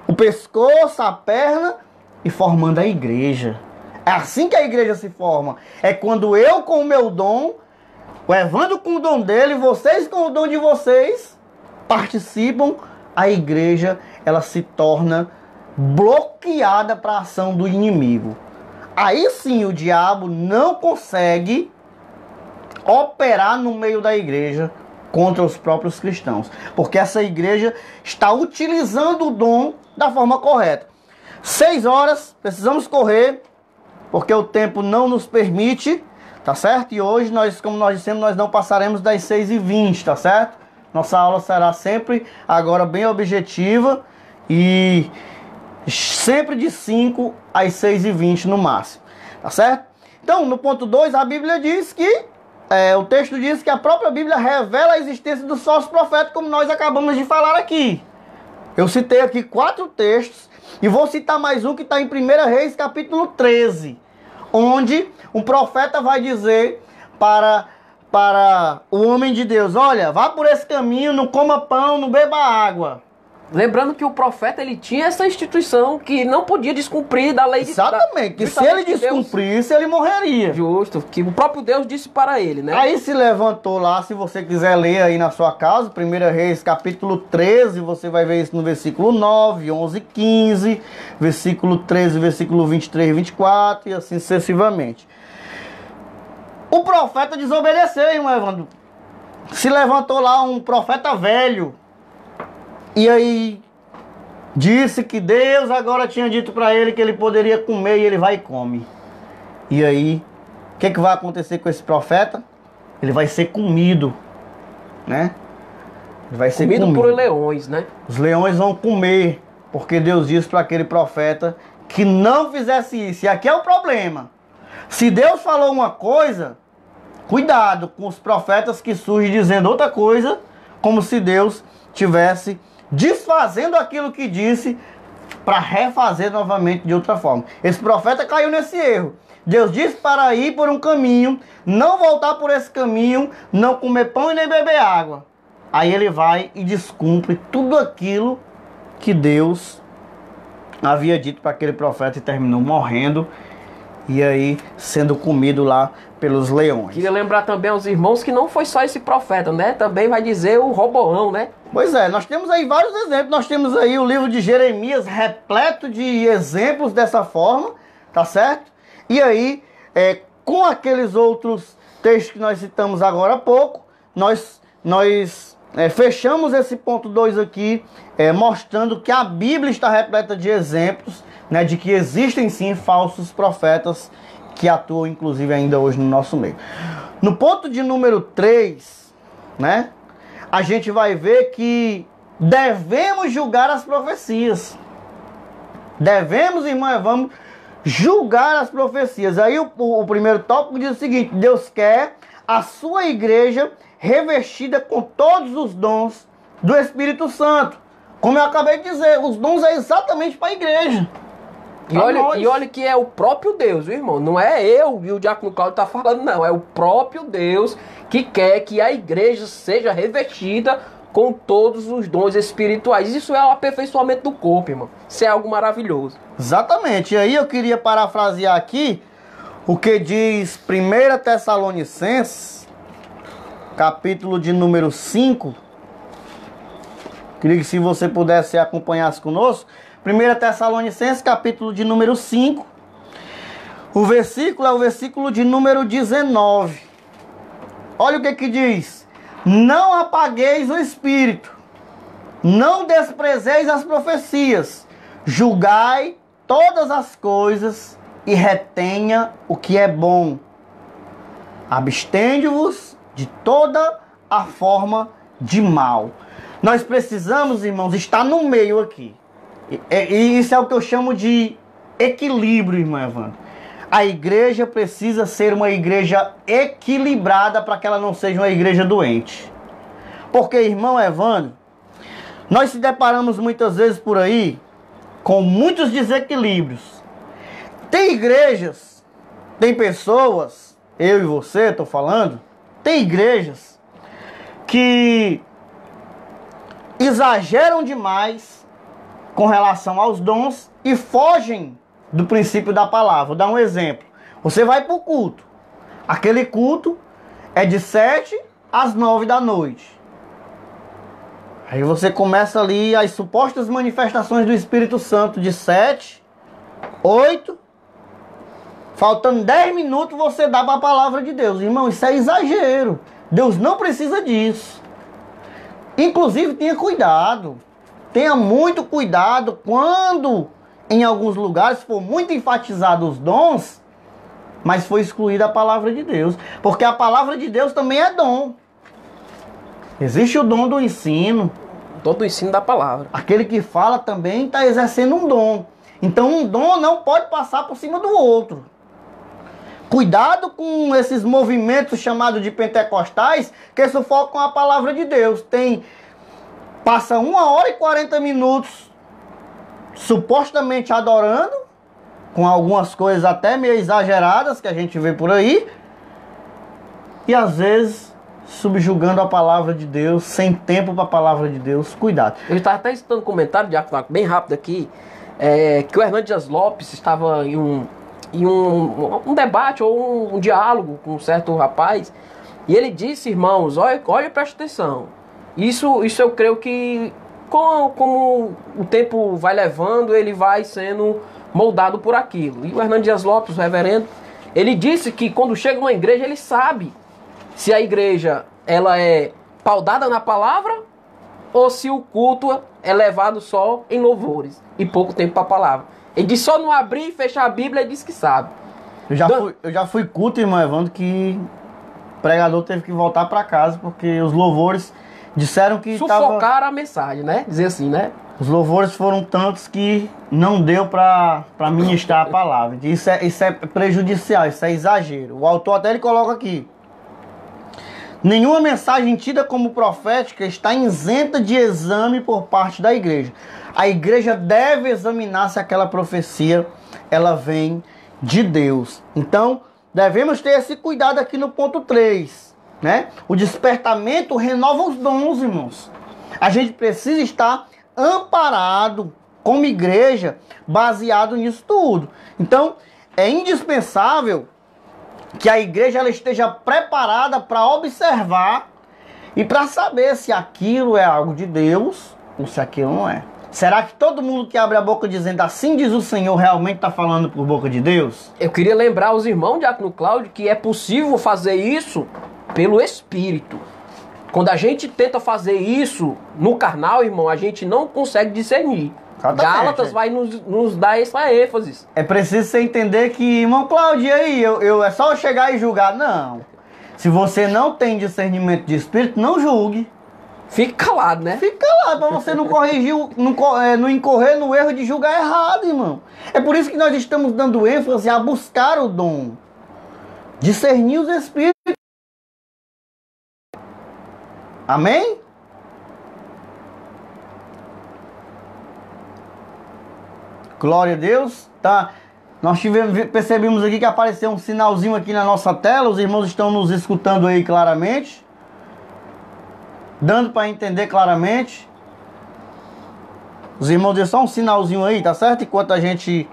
o pescoço, a perna e formando a igreja. É assim que a igreja se forma. É quando eu com o meu dom, o Evandro com o dom dele, vocês com o dom de vocês participam, a igreja ela se torna bloqueada para a ação do inimigo. Aí sim o diabo não consegue operar no meio da igreja contra os próprios cristãos, porque essa igreja está utilizando o dom da forma correta. 6 horas, precisamos correr, porque o tempo não nos permite, tá certo? E hoje, como nós dissemos, nós não passaremos das 6h20, tá certo? Nossa aula será sempre agora bem objetiva e sempre de 5 às 6h20 no máximo, tá certo? Então, no ponto 2, a Bíblia diz que, o texto diz que a própria Bíblia revela a existência dos falsos profetas, como nós acabamos de falar aqui. Eu citei aqui 4 textos e vou citar mais um que está em 1 Reis, capítulo 13, onde um profeta vai dizer para o homem de Deus: olha, vá por esse caminho, não coma pão, não beba água. Lembrando que o profeta, ele tinha essa instituição que não podia descumprir da lei de Deus. Exatamente, que se ele descumprisse, ele morreria. Justo, que o próprio Deus disse para ele, né? Aí se levantou lá, se você quiser ler aí na sua casa, 1 Reis capítulo 13, você vai ver isso no versículo 9, 11, 15, versículo 13, versículo 23, 24 e assim sucessivamente. O profeta desobedeceu, irmão Evandro. Se levantou lá um profeta velho, e aí disse que Deus agora tinha dito para ele que ele poderia comer, e ele vai e come. E aí, o que vai acontecer com esse profeta? Ele vai ser comido, né? Ele vai ser comido por leões, né? Os leões vão comer, porque Deus disse para aquele profeta que não fizesse isso. E aqui é o problema. Se Deus falou uma coisa, cuidado com os profetas que surgem dizendo outra coisa, como se Deus tivesse desfazendo aquilo que disse para refazer novamente de outra forma. Esse profeta caiu nesse erro. Deus disse para ir por um caminho, não voltar por esse caminho, não comer pão e nem beber água. Aí ele vai e descumpre tudo aquilo que Deus havia dito para aquele profeta e terminou morrendo e aí sendo comido lá pelos leões. Queria lembrar também aos irmãos que não foi só esse profeta, né? Também vai dizer o Roboão, né? Pois é, nós temos aí vários exemplos. Nós temos aí o livro de Jeremias repleto de exemplos dessa forma, tá certo? E aí, com aqueles outros textos que nós citamos agora há pouco, nós fechamos esse ponto 2 aqui, mostrando que a Bíblia está repleta de exemplos, né, de que existem sim falsos profetas que atuam inclusive ainda hoje no nosso meio. No ponto de número 3, né, a gente vai ver que devemos julgar as profecias. Devemos, irmão, vamos julgar as profecias. Aí o primeiro tópico diz o seguinte: Deus quer a sua igreja revestida com todos os dons do Espírito Santo. Como eu acabei de dizer, os dons é exatamente para a igreja. E olha que é o próprio Deus, viu, irmão? Não é eu e o diácono Cláudio tá falando, não. É o próprio Deus que quer que a igreja seja revestida com todos os dons espirituais. Isso é o aperfeiçoamento do corpo, irmão. Isso é algo maravilhoso. Exatamente. E aí eu queria parafrasear aqui o que diz 1 Tessalonicenses, capítulo de número 5. Queria que se você pudesse acompanhasse conosco. 1 Tessalonicenses, capítulo de número 5. O versículo é o versículo de número 19. Olha o que diz: não apagueis o espírito, não desprezeis as profecias, julgai todas as coisas e retenha o que é bom. Abstende-vos de toda a forma de mal. Nós precisamos, irmãos, estar no meio aqui. E isso é o que eu chamo de equilíbrio, irmão Evandro. A igreja precisa ser uma igreja equilibrada para que ela não seja uma igreja doente. Porque, irmão Evandro, nós se deparamos muitas vezes por aí com muitos desequilíbrios. Tem igrejas, tem pessoas, eu e você estou falando, tem igrejas que exageram demais com relação aos dons e fogem do princípio da palavra. Vou dar um exemplo. Você vai para o culto. Aquele culto é de 7 às 9 da noite. Aí você começa ali as supostas manifestações do Espírito Santo de 7, 8. Faltando 10 minutos você dá para a palavra de Deus. Irmão, isso é exagero. Deus não precisa disso. Inclusive, tenha cuidado. Tenha muito cuidado quando, em alguns lugares, for muito enfatizado os dons, mas foi excluída a palavra de Deus. Porque a palavra de Deus também é dom. Existe o dom do ensino. Todo o ensino da palavra. Aquele que fala também está exercendo um dom. Então um dom não pode passar por cima do outro. Cuidado com esses movimentos chamados de pentecostais que sufocam a palavra de Deus. Passa 1h40 supostamente adorando, com algumas coisas até meio exageradas que a gente vê por aí, e às vezes subjugando a palavra de Deus, sem tempo para a palavra de Deus. Cuidado. Eu estava até citando um comentário, bem rápido aqui, que o Hernandes Dias Lopes estava em um debate ou um diálogo com um certo rapaz, e ele disse, irmãos, olha, presta atenção, isso eu creio que como o tempo vai levando, ele vai sendo moldado por aquilo. E o Hernandes Dias Lopes, o reverendo, ele disse que quando chega numa igreja, ele sabe se a igreja ela é paudada na palavra ou se o culto é levado só em louvores e pouco tempo para a palavra. Ele disse só não abrir e fechar a Bíblia, ele disse que sabe. Eu já fui culto, irmão Evandro, que o pregador teve que voltar para casa porque os louvores disseram que sufocaram a mensagem, né? Dizer assim, né? Os louvores foram tantos que não deu para ministrar a palavra. Isso é prejudicial, isso é exagero. O autor até ele coloca aqui: nenhuma mensagem tida como profética está isenta de exame por parte da igreja. A igreja deve examinar se aquela profecia ela vem de Deus. Então, devemos ter esse cuidado aqui no ponto 3, né? O despertamento renova os dons, irmãos. A gente precisa estar amparado como igreja, baseado nisso tudo. Então, é indispensável que a igreja ela esteja preparada para observar e para saber se aquilo é algo de Deus ou se aquilo não é. Será que todo mundo que abre a boca dizendo assim diz o Senhor realmente está falando por boca de Deus? Eu queria lembrar aos irmãos, Diácono Cláudio, que é possível fazer isso pelo Espírito. Quando a gente tenta fazer isso no carnal, irmão, a gente não consegue discernir. Exatamente. Gálatas vai nos dar essa ênfase. É preciso você entender que, irmão Cláudio, aí, é só eu chegar e julgar. Não. Se você não tem discernimento de espírito, não julgue. Fique calado, né? Fique calado, para você não corrigir, não incorrer no erro de julgar errado, irmão. É por isso que nós estamos dando ênfase a buscar o dom. Discernir os espíritos. Amém? Glória a Deus. Tá. Nós percebemos aqui que apareceu um sinalzinho aqui na nossa tela. Os irmãos estão nos escutando aí claramente. Dando para entender claramente. Os irmãos deu só um sinalzinho aí, tá certo? Enquanto a gente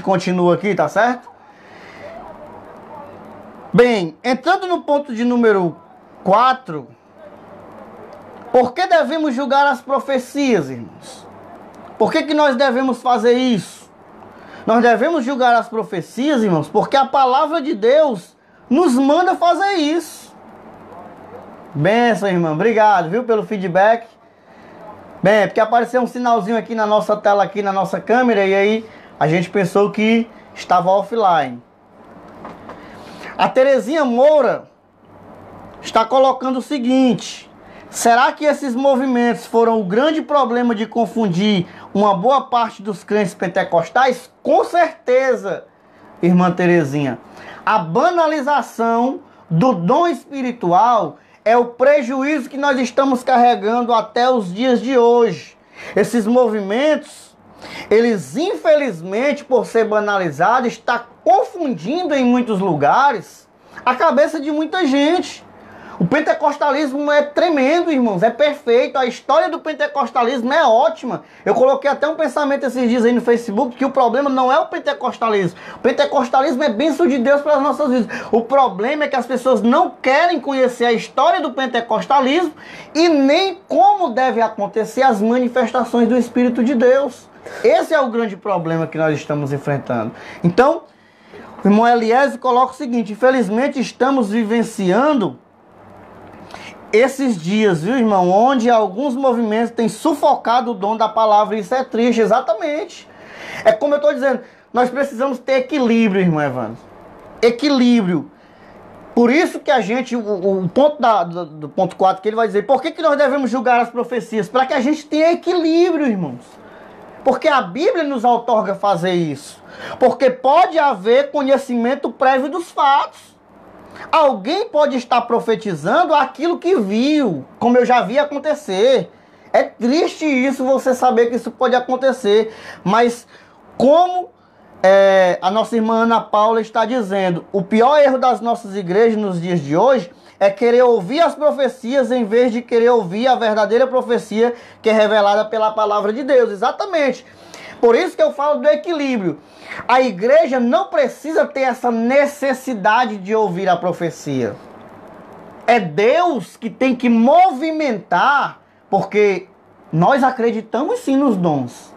continua aqui, tá certo? Bem, entrando no ponto de número 4, por que devemos julgar as profecias, irmãos? Por que nós devemos fazer isso? Nós devemos julgar as profecias, irmãos, porque a palavra de Deus nos manda fazer isso. Benção, irmão. Obrigado, viu, pelo feedback. Bem, porque apareceu um sinalzinho aqui na nossa tela, aqui na nossa câmera, e aí a gente pensou que estava offline. A Terezinha Moura está colocando o seguinte: será que esses movimentos foram o grande problema de confundir uma boa parte dos crentes pentecostais? Com certeza, irmã Terezinha. A banalização do dom espiritual é o prejuízo que nós estamos carregando até os dias de hoje. Esses movimentos, eles infelizmente, por ser banalizados, estão confundindo em muitos lugares a cabeça de muita gente. O pentecostalismo é tremendo, irmãos, é perfeito. A história do pentecostalismo é ótima. Eu coloquei até um pensamento esses dias aí no Facebook que o problema não é o pentecostalismo. O pentecostalismo é bênção de Deus para as nossas vidas. O problema é que as pessoas não querem conhecer a história do pentecostalismo e nem como deve acontecer as manifestações do Espírito de Deus. Esse é o grande problema que nós estamos enfrentando. Então, o irmão Eliésio coloca o seguinte: infelizmente estamos vivenciando esses dias, viu, irmão, onde alguns movimentos têm sufocado o dom da palavra, isso é triste, exatamente. É como eu estou dizendo, nós precisamos ter equilíbrio, irmão Evandro. Equilíbrio. Por isso que a gente, o ponto do ponto 4 que ele vai dizer, por que nós devemos julgar as profecias? Para que a gente tenha equilíbrio, irmãos. Porque a Bíblia nos outorga fazer isso. Porque pode haver conhecimento prévio dos fatos. Alguém pode estar profetizando aquilo que viu, como eu já vi acontecer. É triste isso, você saber que isso pode acontecer. Mas como a nossa irmã Ana Paula está dizendo, o pior erro das nossas igrejas nos dias de hoje é querer ouvir as profecias em vez de querer ouvir a verdadeira profecia que é revelada pela palavra de Deus. Exatamente. Por isso que eu falo do equilíbrio. A igreja não precisa ter essa necessidade de ouvir a profecia. É Deus que tem que movimentar, porque nós acreditamos sim nos dons.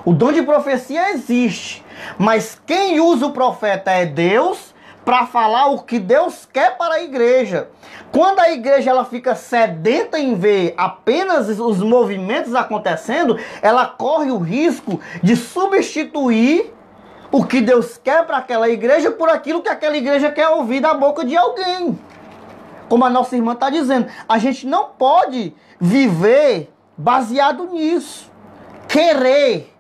O dom de profecia existe, mas quem usa o profeta é Deus para falar o que Deus quer para a igreja. Quando a igreja ela fica sedenta em ver apenas os movimentos acontecendo, ela corre o risco de substituir o que Deus quer para aquela igreja por aquilo que aquela igreja quer ouvir da boca de alguém. Como a nossa irmã está dizendo, a gente não pode viver baseado nisso. Querer.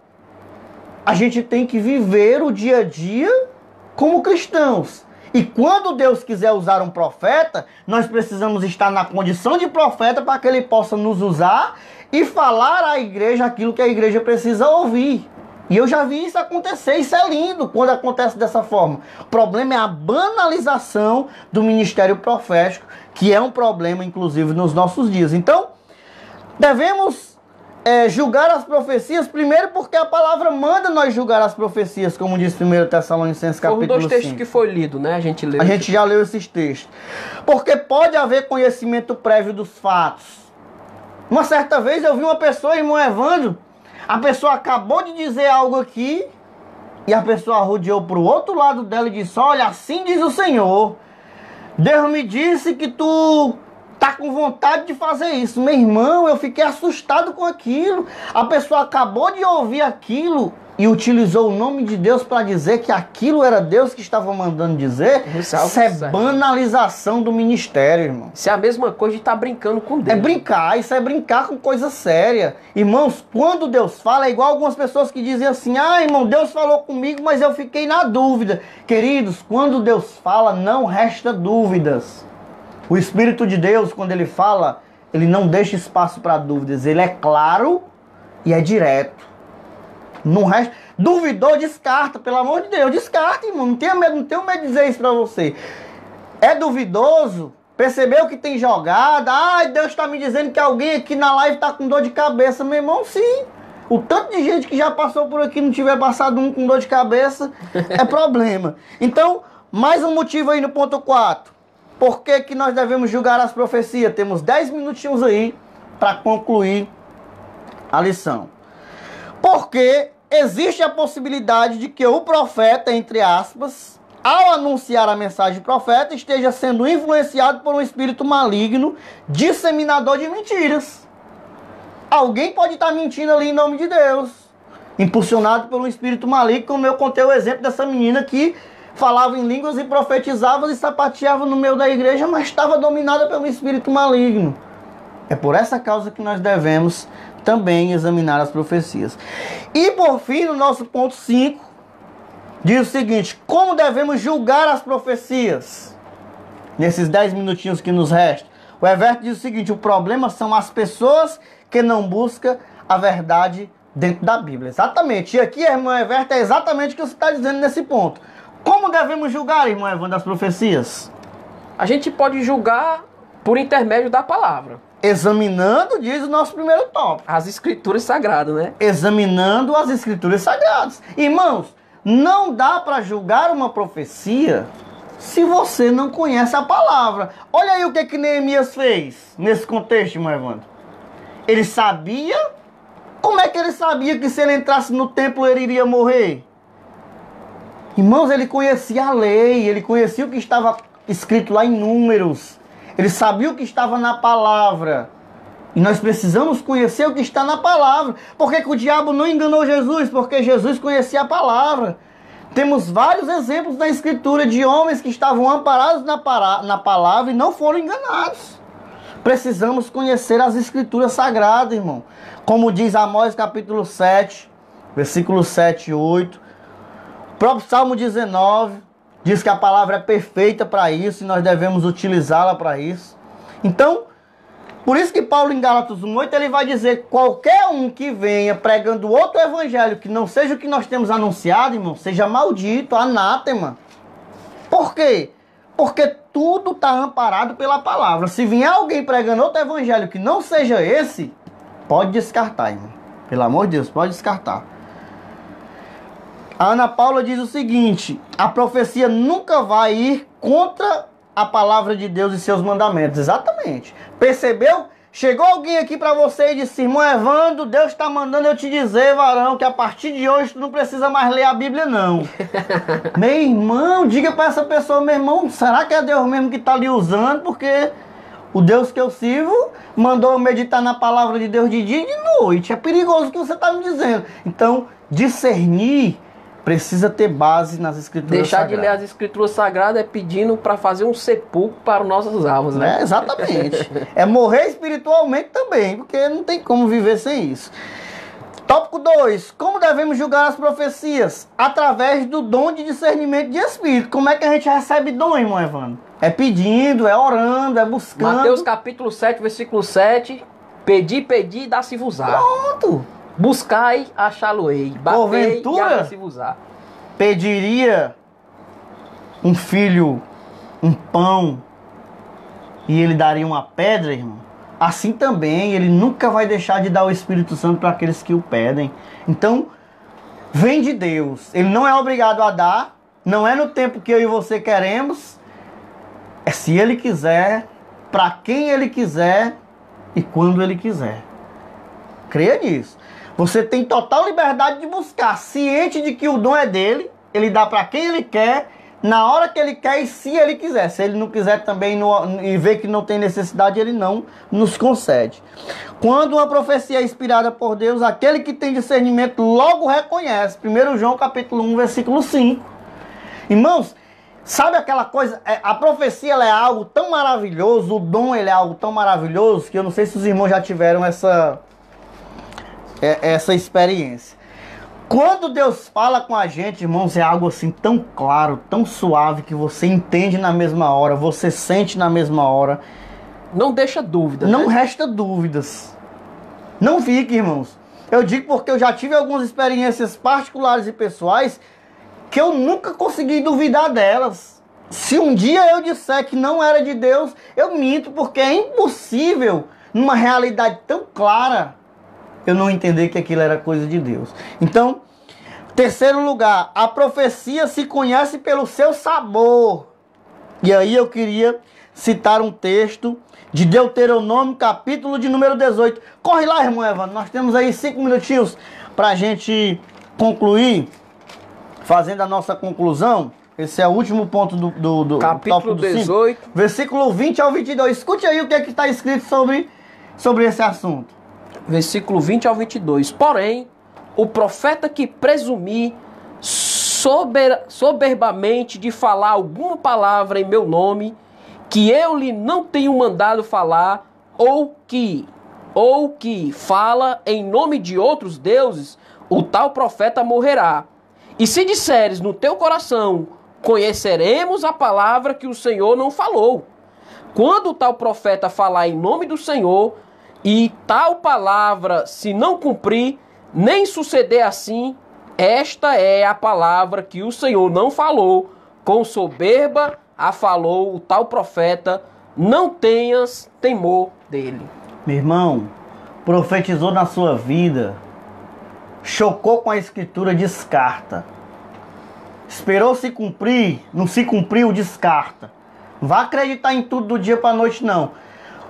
A gente tem que viver o dia a dia como cristãos. E quando Deus quiser usar um profeta, nós precisamos estar na condição de profeta para que ele possa nos usar e falar à igreja aquilo que a igreja precisa ouvir. E eu já vi isso acontecer, isso é lindo quando acontece dessa forma. O problema é a banalização do ministério profético, que é um problema, inclusive, nos nossos dias. Então, devemos julgar as profecias, primeiro porque a palavra manda nós julgar as profecias, como diz 1 Tessalonicenses capítulo 5. Foram 2 textos que foi lido, né? A gente já leu esses textos. Porque pode haver conhecimento prévio dos fatos. Uma certa vez eu vi uma pessoa, irmão Evandro, a pessoa acabou de dizer algo aqui, e a pessoa rodeou para o outro lado dela e disse, olha, assim diz o Senhor, Deus me disse que tu tá com vontade de fazer isso. Meu irmão, eu fiquei assustado com aquilo. A pessoa acabou de ouvir aquilo e utilizou o nome de Deus para dizer que aquilo era Deus que estava mandando dizer. Isso é banalização do ministério, irmão. Isso é a mesma coisa de estar brincando com Deus. É brincar, isso é brincar com coisa séria. Irmãos, quando Deus fala, é igual algumas pessoas que dizem assim, irmão, Deus falou comigo, mas eu fiquei na dúvida. Queridos, quando Deus fala, não resta dúvidas. O Espírito de Deus, quando ele fala, ele não deixa espaço para dúvidas. Ele é claro e é direto. Não resta. Duvidou, descarta, pelo amor de Deus. Descarta, irmão. Não tenho medo de dizer isso para você. É duvidoso? Percebeu que tem jogada? Deus está me dizendo que alguém aqui na live está com dor de cabeça. Meu irmão, sim. O tanto de gente que já passou por aqui não tiver passado um com dor de cabeça é problema. Então, mais um motivo aí no ponto 4. Por que nós devemos julgar as profecias? Temos 10 minutinhos aí para concluir a lição. Porque existe a possibilidade de que o profeta, entre aspas, ao anunciar a mensagem do profeta, esteja sendo influenciado por um espírito maligno, disseminador de mentiras. Alguém pode estar mentindo ali em nome de Deus, impulsionado por um espírito maligno, como eu contei o exemplo dessa menina que falava em línguas e profetizava e sapateava no meio da igreja, mas estava dominada pelo espírito maligno. É por essa causa que nós devemos também examinar as profecias. E por fim, no nosso ponto 5, diz o seguinte, como devemos julgar as profecias? Nesses 10 minutinhos que nos restam. O Everton diz o seguinte, o problema são as pessoas que não buscam a verdade dentro da Bíblia. Exatamente. E aqui, irmão Everton, é exatamente o que você está dizendo nesse ponto. Como devemos julgar, irmão Evandro, as profecias? A gente pode julgar por intermédio da palavra. Examinando, diz o nosso primeiro tópico. As escrituras sagradas, né? Examinando as escrituras sagradas. Irmãos, não dá para julgar uma profecia se você não conhece a palavra. Olha aí o que Neemias fez nesse contexto, irmão Evandro. Ele sabia... Como é que ele sabia que se ele entrasse no templo ele iria morrer? Irmãos, ele conhecia a lei, ele conhecia o que estava escrito lá em Números. Ele sabia o que estava na palavra. E nós precisamos conhecer o que está na palavra. Por que o diabo não enganou Jesus? Porque Jesus conhecia a palavra. Temos vários exemplos na Escritura de homens que estavam amparados na palavra e não foram enganados. Precisamos conhecer as Escrituras Sagradas, irmão. Como diz Amós capítulo 7, versículos 7 e 8. O próprio Salmo 19 diz que a palavra é perfeita para isso e nós devemos utilizá-la para isso. Então, por isso que Paulo em Gálatas 1:8 ele vai dizer: qualquer um que venha pregando outro evangelho que não seja o que nós temos anunciado, irmão, seja maldito, anátema. Por quê? Porque tudo está amparado pela palavra. Se vier alguém pregando outro evangelho que não seja esse, pode descartar, irmão. Pelo amor de Deus, pode descartar. A Ana Paula diz o seguinte: a profecia nunca vai ir contra a palavra de Deus e seus mandamentos. Exatamente. Percebeu? Chegou alguém aqui para você e disse: irmão Evandro, Deus está mandando eu te dizer, varão, que a partir de hoje tu não precisa mais ler a Bíblia, não. Meu irmão, diga para essa pessoa: meu irmão, será que é Deus mesmo que está lhe usando? Porque o Deus que eu sirvo mandou eu meditar na palavra de Deus de dia e de noite. É perigoso o que você está me dizendo. Então, discernir precisa ter base nas Escrituras Deixar Sagradas. de ler as Escrituras Sagradas é pedindo para fazer um sepulcro para nossas almas, né? Exatamente. É morrer espiritualmente também, porque não tem como viver sem isso. Tópico 2. Como devemos julgar as profecias? Através do dom de discernimento de espírito. Como é que a gente recebe dom, irmão Evandro? É pedindo, é orando, é buscando. Mateus capítulo 7, versículo 7. Pedi, pedi, dá-se-vos-á. Pronto. Buscai, achá-lo-ei. Batei, e abre-se-vos-á. Pediria um filho um pão e ele daria uma pedra, irmão? Assim também ele nunca vai deixar de dar o Espírito Santo para aqueles que o pedem. Então, vem de Deus. Ele não é obrigado a dar, não é no tempo que eu e você queremos. É se ele quiser, para quem ele quiser e quando ele quiser. Creia nisso. Você tem total liberdade de buscar, ciente de que o dom é dele, ele dá para quem ele quer, na hora que ele quer e se ele quiser. Se ele não quiser também e ver que não tem necessidade, ele não nos concede. Quando uma profecia é inspirada por Deus, aquele que tem discernimento logo reconhece. 1 João capítulo 1, versículo 5. Irmãos, sabe aquela coisa, a profecia ela é algo tão maravilhoso, o dom ele é algo tão maravilhoso, que eu não sei se os irmãos já tiveram essa experiência. Quando Deus fala com a gente, irmãos, é algo assim tão claro, tão suave, que você entende na mesma hora, você sente na mesma hora. Não deixa dúvida. Não resta dúvidas. Não fique, irmãos. Eu digo porque eu já tive algumas experiências particulares e pessoais que eu nunca consegui duvidar delas. Se um dia eu disser que não era de Deus, eu minto, porque é impossível, numa realidade tão clara, eu não entender que aquilo era coisa de Deus. Então, terceiro lugar, a profecia se conhece pelo seu sabor. E aí eu queria citar um texto de Deuteronômio, capítulo de número 18. Corre lá, irmão Evandro, nós temos aí 5 minutinhos para a gente concluir, fazendo a nossa conclusão. Esse é o último ponto do capítulo 18. 5, versículo 20 ao 22. Escute aí o que está escrito sobre esse assunto. Versículo 20 ao 22. Porém, o profeta que presumir soberbamente de falar alguma palavra em meu nome, que eu lhe não tenho mandado falar, ou que fala em nome de outros deuses, o tal profeta morrerá. E se disseres no teu coração, conheceremos a palavra que o Senhor não falou. Quando o tal profeta falar em nome do Senhor, e tal palavra se não cumprir, nem suceder assim, esta é a palavra que o Senhor não falou, com soberba a falou o tal profeta, não tenhas temor dele. Meu irmão, profetizou na sua vida, chocou com a escritura, descarta. Esperou se cumprir, não se cumpriu, descarta. Não vá acreditar em tudo do dia para a noite, não.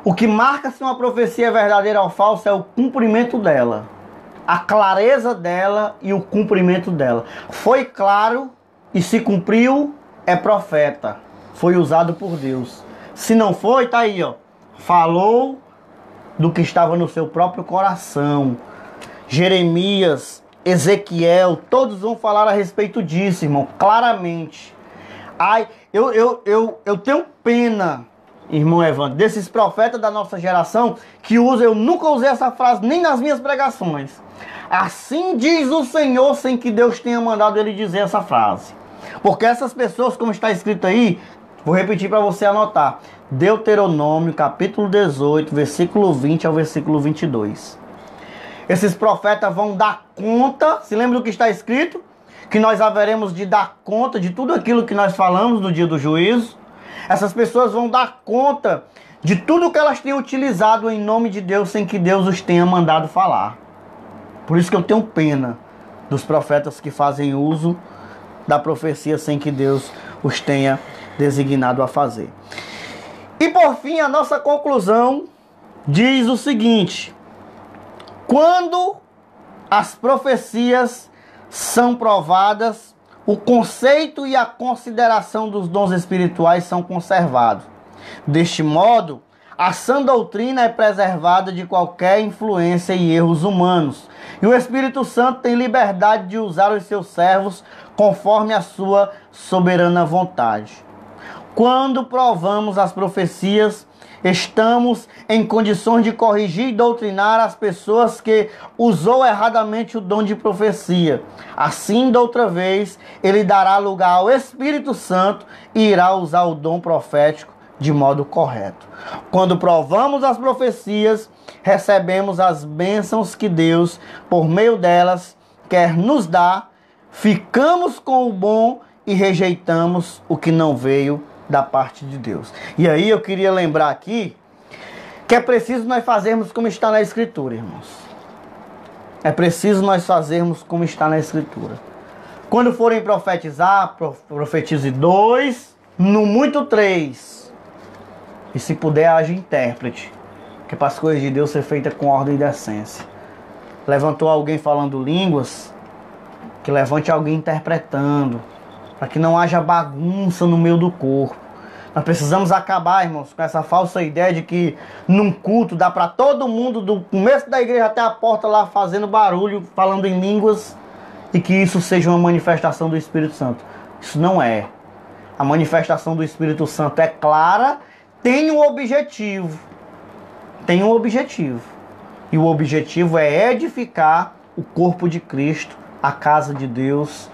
O que marca se uma profecia é verdadeira ou falsa é o cumprimento dela. A clareza dela e o cumprimento dela. Foi claro e se cumpriu, é profeta. Foi usado por Deus. Se não foi, tá aí, ó. Falou do que estava no seu próprio coração. Jeremias, Ezequiel, todos vão falar a respeito disso, irmão, claramente. Ai, eu tenho pena, irmão Evandro, desses profetas da nossa geração que usam, eu nunca usei essa frase nem nas minhas pregações. Assim diz o Senhor, sem que Deus tenha mandado ele dizer essa frase. Porque essas pessoas, como está escrito aí, vou repetir para você anotar. Deuteronômio, capítulo 18, versículo 20 ao versículo 22. Esses profetas vão dar conta, se lembra do que está escrito? Que nós haveremos de dar conta de tudo aquilo que nós falamos no dia do juízo. Essas pessoas vão dar conta de tudo que elas têm utilizado em nome de Deus, sem que Deus os tenha mandado falar. Por isso que eu tenho pena dos profetas que fazem uso da profecia sem que Deus os tenha designado a fazer. E por fim, a nossa conclusão diz o seguinte: quando as profecias são provadas, o conceito e a consideração dos dons espirituais são conservados. Deste modo, a sã doutrina é preservada de qualquer influência e erros humanos. E o Espírito Santo tem liberdade de usar os seus servos conforme a sua soberana vontade. Quando provamos as profecias, estamos em condições de corrigir e doutrinar as pessoas que usou erradamente o dom de profecia. Assim, da outra vez, ele dará lugar ao Espírito Santo e irá usar o dom profético de modo correto. Quando provamos as profecias, recebemos as bênçãos que Deus, por meio delas, quer nos dar, ficamos com o bom e rejeitamos o que não veio da parte de Deus. E aí eu queria lembrar aqui que é preciso nós fazermos como está na Escritura, irmãos. É preciso nós fazermos como está na Escritura. Quando forem profetizar, profetize 2, no muito 3. E se puder, haja intérprete. Que é para as coisas de Deus ser feitas com ordem e decência. Levantou alguém falando línguas, que levante alguém interpretando, para que não haja bagunça no meio do corpo. Nós precisamos acabar, irmãos, com essa falsa ideia de que num culto dá para todo mundo, do começo da igreja até a porta lá, fazendo barulho, falando em línguas, e que isso seja uma manifestação do Espírito Santo. Isso não é. A manifestação do Espírito Santo é clara, tem um objetivo. Tem um objetivo. E o objetivo é edificar o corpo de Cristo, a casa de Deus,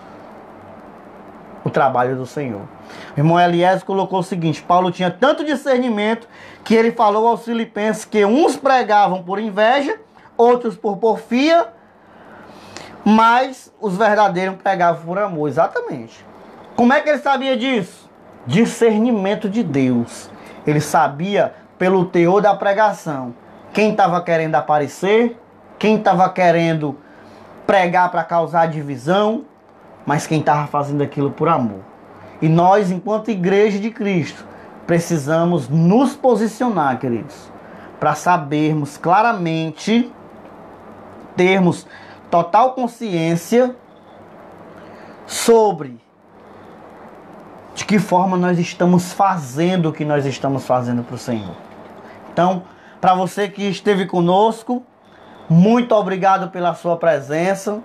o trabalho do Senhor. O irmão Eliésio colocou o seguinte: Paulo tinha tanto discernimento que ele falou aos filipenses que uns pregavam por inveja, outros por porfia, mas os verdadeiros pregavam por amor. Exatamente. Como é que ele sabia disso? Discernimento de Deus. Ele sabia pelo teor da pregação quem estava querendo aparecer, quem estava querendo pregar para causar divisão, mas quem estava fazendo aquilo por amor. E nós, enquanto igreja de Cristo, precisamos nos posicionar, queridos, para sabermos claramente, termos total consciência sobre de que forma nós estamos fazendo o que nós estamos fazendo para o Senhor. Então, para você que esteve conosco, muito obrigado pela sua presença.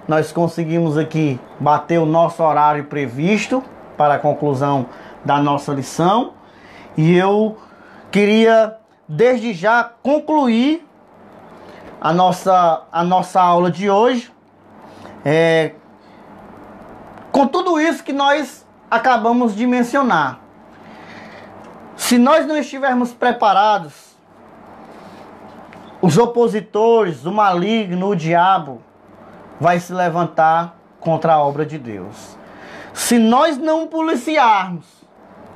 Nós conseguimos aqui bater o nosso horário previsto para a conclusão da nossa lição. E eu queria, desde já, concluir a nossa aula de hoje com tudo isso que nós acabamos de mencionar. Se nós não estivermos preparados, os opositores, o maligno, o diabo, vai se levantar contra a obra de Deus. Se nós não policiarmos,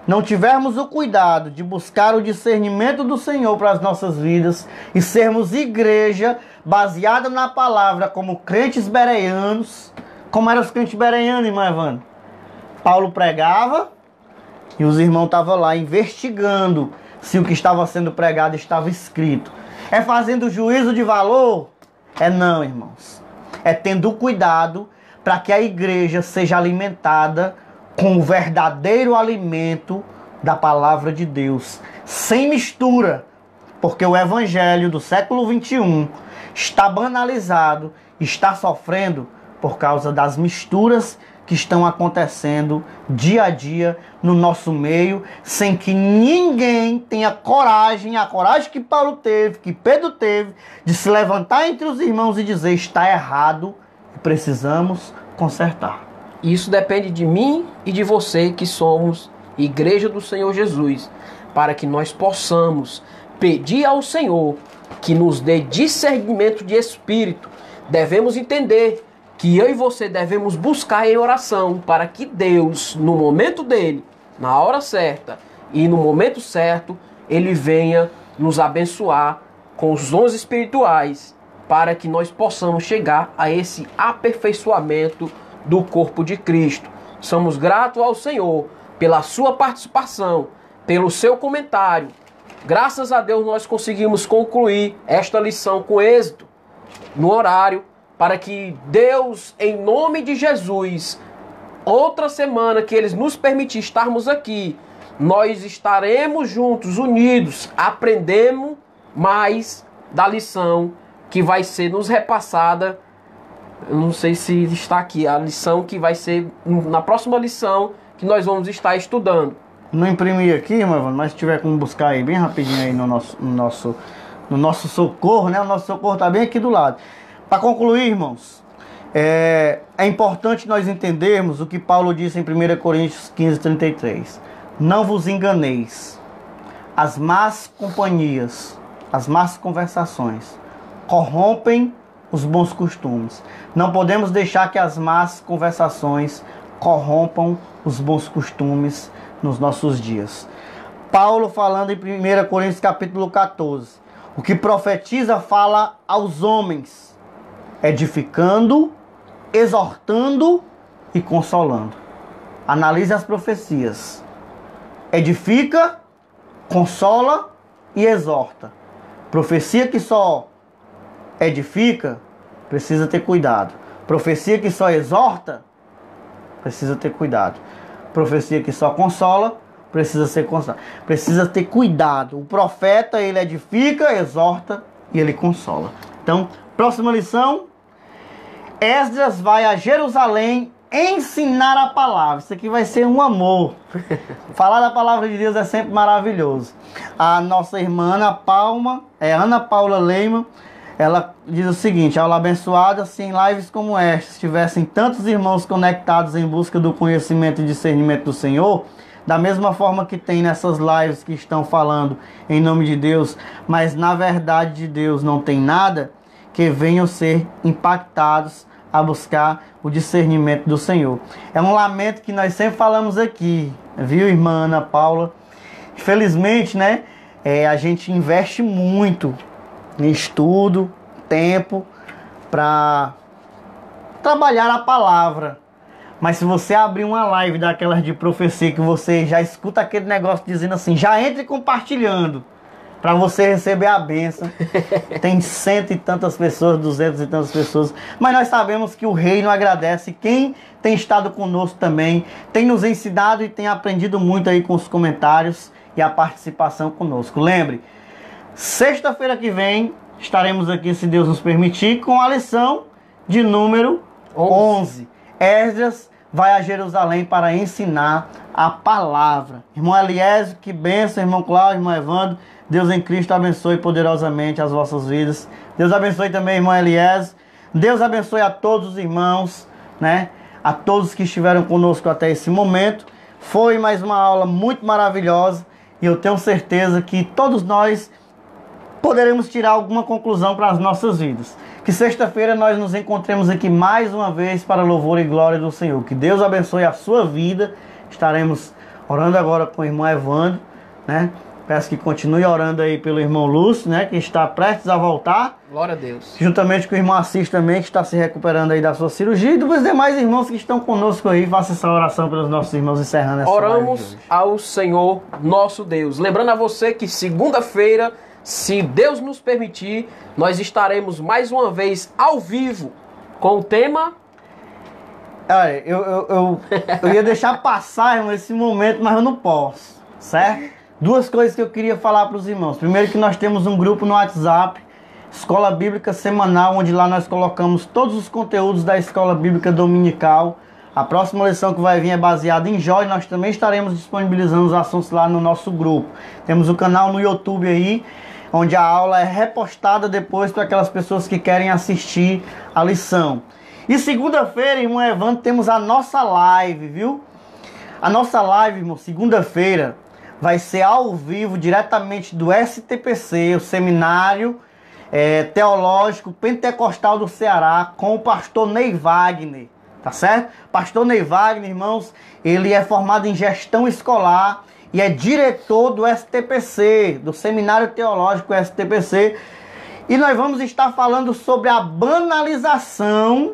não tivermos o cuidado de buscar o discernimento do Senhor para as nossas vidas e sermos igreja baseada na palavra como crentes bereanos, como eram os crentes bereanos, irmão Evandro? Paulo pregava e os irmãos estavam lá investigando se o que estava sendo pregado estava escrito. É fazendo juízo de valor? É não, irmãos. É tendo cuidado para que a igreja seja alimentada com o verdadeiro alimento da palavra de Deus, sem mistura, porque o evangelho do século 21 está banalizado, está sofrendo por causa das misturas que estão acontecendo dia a dia no nosso meio, sem que ninguém tenha coragem, a coragem que Paulo teve, que Pedro teve, de se levantar entre os irmãos e dizer: está errado, precisamos consertar. Isso depende de mim e de você, que somos Igreja do Senhor Jesus, para que nós possamos pedir ao Senhor que nos dê discernimento de espírito. Devemos entender que eu e você devemos buscar em oração para que Deus, no momento dele, na hora certa e no momento certo, ele venha nos abençoar com os dons espirituais, para que nós possamos chegar a esse aperfeiçoamento do corpo de Cristo. Somos gratos ao Senhor pela sua participação, pelo seu comentário. Graças a Deus nós conseguimos concluir esta lição com êxito, no horário, para que Deus, em nome de Jesus, outra semana que Ele nos permitir estarmos aqui, nós estaremos juntos, unidos, aprendendo mais da lição que vai ser nos repassada. Eu não sei se está aqui, a lição que vai ser na próxima lição que nós vamos estar estudando. Não imprimi aqui, irmão, mas se tiver como buscar aí bem rapidinho aí no nosso socorro, né? O nosso socorro está bem aqui do lado. Para concluir, irmãos, é importante nós entendermos o que Paulo disse em 1 Coríntios 15:33. Não vos enganeis. As más companhias, as más conversações corrompem os bons costumes. Não podemos deixar que as más conversações corrompam os bons costumes nos nossos dias. Paulo falando em 1 Coríntios capítulo 14. O que profetiza fala aos homens, edificando, exortando e consolando. Analise as profecias. Edifica, consola e exorta. Profecia que só edifica, precisa ter cuidado. Profecia que só exorta, precisa ter cuidado. Profecia que só consola, precisa ser consolada. Precisa ter cuidado. O profeta, ele edifica, exorta e ele consola. Então, próxima lição. Esdras vai a Jerusalém ensinar a palavra. Isso aqui vai ser um amor. Falar da palavra de Deus é sempre maravilhoso. A nossa irmã Ana Paula Lehmann, ela diz o seguinte: aula abençoada, se em lives como esta tivessem tantos irmãos conectados em busca do conhecimento e discernimento do Senhor, da mesma forma que tem nessas lives que estão falando em nome de Deus, mas na verdade de Deus não tem nada, que venham ser impactados a buscar o discernimento do Senhor. É um lamento que nós sempre falamos aqui, viu, irmã Ana Paula? Infelizmente, né, a gente investe muito em estudo, tempo, para trabalhar a palavra. Mas se você abrir uma live daquelas de profecia, que você já escuta aquele negócio dizendo assim, já entre compartilhando, para você receber a bênção. Tem 100 e tantas pessoas, 200 e tantas pessoas. Mas nós sabemos que o reino agradece quem tem estado conosco também, tem nos ensinado e tem aprendido muito aí com os comentários e a participação conosco. Lembre, sexta-feira que vem estaremos aqui, se Deus nos permitir, com a lição de número 11. Esdras vai a Jerusalém para ensinar a palavra. Irmão Eliésio, que bênção, irmão Cláudio, irmão Evandro. Deus em Cristo abençoe poderosamente as vossas vidas. Deus abençoe também, irmão Eliésio. Deus abençoe a todos os irmãos, né? A todos que estiveram conosco até esse momento. Foi mais uma aula muito maravilhosa e eu tenho certeza que todos nós poderemos tirar alguma conclusão para as nossas vidas. Que sexta-feira nós nos encontremos aqui mais uma vez para louvor e glória do Senhor. Que Deus abençoe a sua vida. Estaremos orando agora com o irmão Evandro, né? Peço que continue orando aí pelo irmão Lúcio, né? Que está prestes a voltar. Glória a Deus. Juntamente com o irmão Assis também, que está se recuperando aí da sua cirurgia. E dos demais irmãos que estão conosco aí. Faça essa oração pelos nossos irmãos, encerrando essa live de Oramos hoje. ao Senhor nosso Deus. Lembrando a você que segunda-feira, se Deus nos permitir, nós estaremos mais uma vez ao vivo com o tema... Olha, eu ia deixar passar, irmão, esse momento, mas eu não posso. certo? Duas coisas que eu queria falar para os irmãos. Primeiro, que nós temos um grupo no WhatsApp, Escola Bíblica Semanal, onde lá nós colocamos todos os conteúdos da Escola Bíblica Dominical. A próxima lição que vai vir é baseada em Jó, e nós também estaremos disponibilizando os assuntos lá no nosso grupo. Temos o canal no YouTube aí, onde a aula é repostada depois para aquelas pessoas que querem assistir a lição. E segunda-feira, irmão Evandro, temos a nossa live, viu? A nossa live, irmão, segunda-feira, vai ser ao vivo, diretamente do STPC, o Seminário Teológico Pentecostal do Ceará, com o pastor Ney Wagner, tá certo? Pastor Ney Wagner, irmãos, ele é formado em gestão escolar e é diretor do STPC, do Seminário Teológico STPC. E nós vamos estar falando sobre a banalização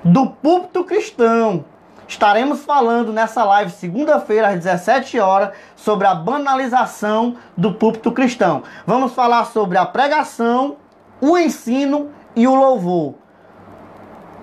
do púlpito cristão. Estaremos falando nessa live segunda-feira às 17 horas sobre a banalização do púlpito cristão. Vamos falar sobre a pregação, o ensino e o louvor.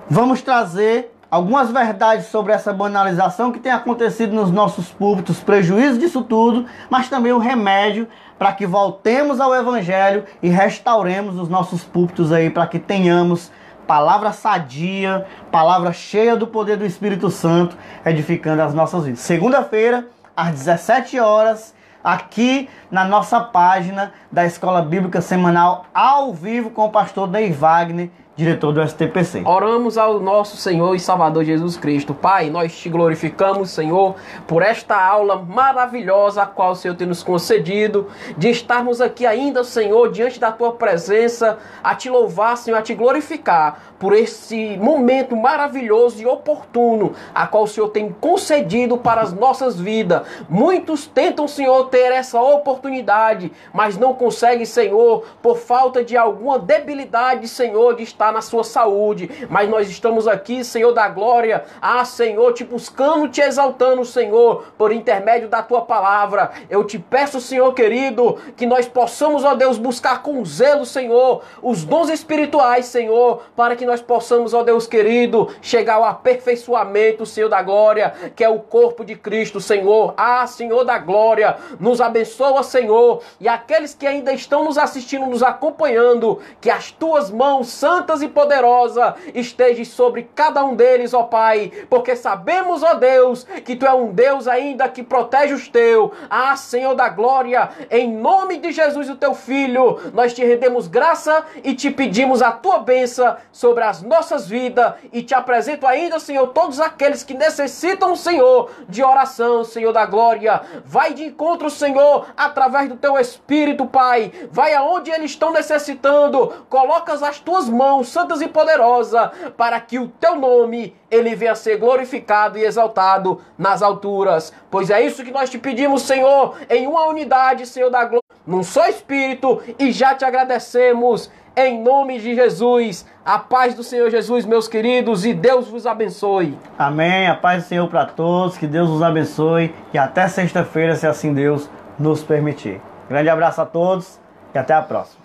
Vamos trazer algumas verdades sobre essa banalização que tem acontecido nos nossos púlpitos, prejuízo disso tudo, mas também o remédio para que voltemos ao Evangelho e restauremos os nossos púlpitos aí, para que tenhamos palavra sadia, palavra cheia do poder do Espírito Santo, edificando as nossas vidas. Segunda-feira, às 17 horas, aqui na nossa página da Escola Bíblica Semanal, ao vivo com o pastor Ney Wagner, diretor do STPC. Oramos ao nosso Senhor e Salvador Jesus Cristo. Pai, nós te glorificamos, Senhor, por esta aula maravilhosa a qual o Senhor tem nos concedido, de estarmos aqui ainda, Senhor, diante da tua presença, a te louvar, Senhor, a te glorificar por esse momento maravilhoso e oportuno a qual o Senhor tem concedido para as nossas vidas. Muitos tentam, Senhor, ter essa oportunidade, mas não conseguem, Senhor, por falta de alguma debilidade, Senhor, de estar na sua saúde. Mas nós estamos aqui, Senhor da glória, Senhor, te buscando, te exaltando, Senhor, por intermédio da tua palavra. Eu te peço, Senhor querido, que nós possamos, ó Deus, buscar com zelo, Senhor, os dons espirituais, Senhor, para que nós possamos, ó Deus querido, chegar ao aperfeiçoamento, Senhor da glória, que é o corpo de Cristo, Senhor. Senhor da glória, nos abençoa, Senhor, e aqueles que ainda estão nos assistindo, nos acompanhando, que as tuas mãos santas e poderosa esteja sobre cada um deles, ó Pai, porque sabemos, ó Deus, que Tu é um Deus ainda que protege os Teus. Senhor da glória, em nome de Jesus, o Teu Filho, nós te rendemos graça e te pedimos a Tua bênção sobre as nossas vidas, e te apresento ainda, Senhor, todos aqueles que necessitam, Senhor, de oração, Senhor da glória. Vai de encontro, Senhor, através do Teu Espírito, Pai. Vai aonde eles estão necessitando, colocas as Tuas mãos santas e poderosas, para que o Teu nome, ele venha a ser glorificado e exaltado nas alturas. Pois é isso que nós te pedimos, Senhor, em uma unidade, Senhor da glória, num só Espírito, e já te agradecemos, em nome de Jesus. A paz do Senhor Jesus, meus queridos, e Deus vos abençoe. Amém. A paz do Senhor para todos, que Deus vos abençoe, e até sexta-feira, se assim Deus nos permitir. Grande abraço a todos e até a próxima.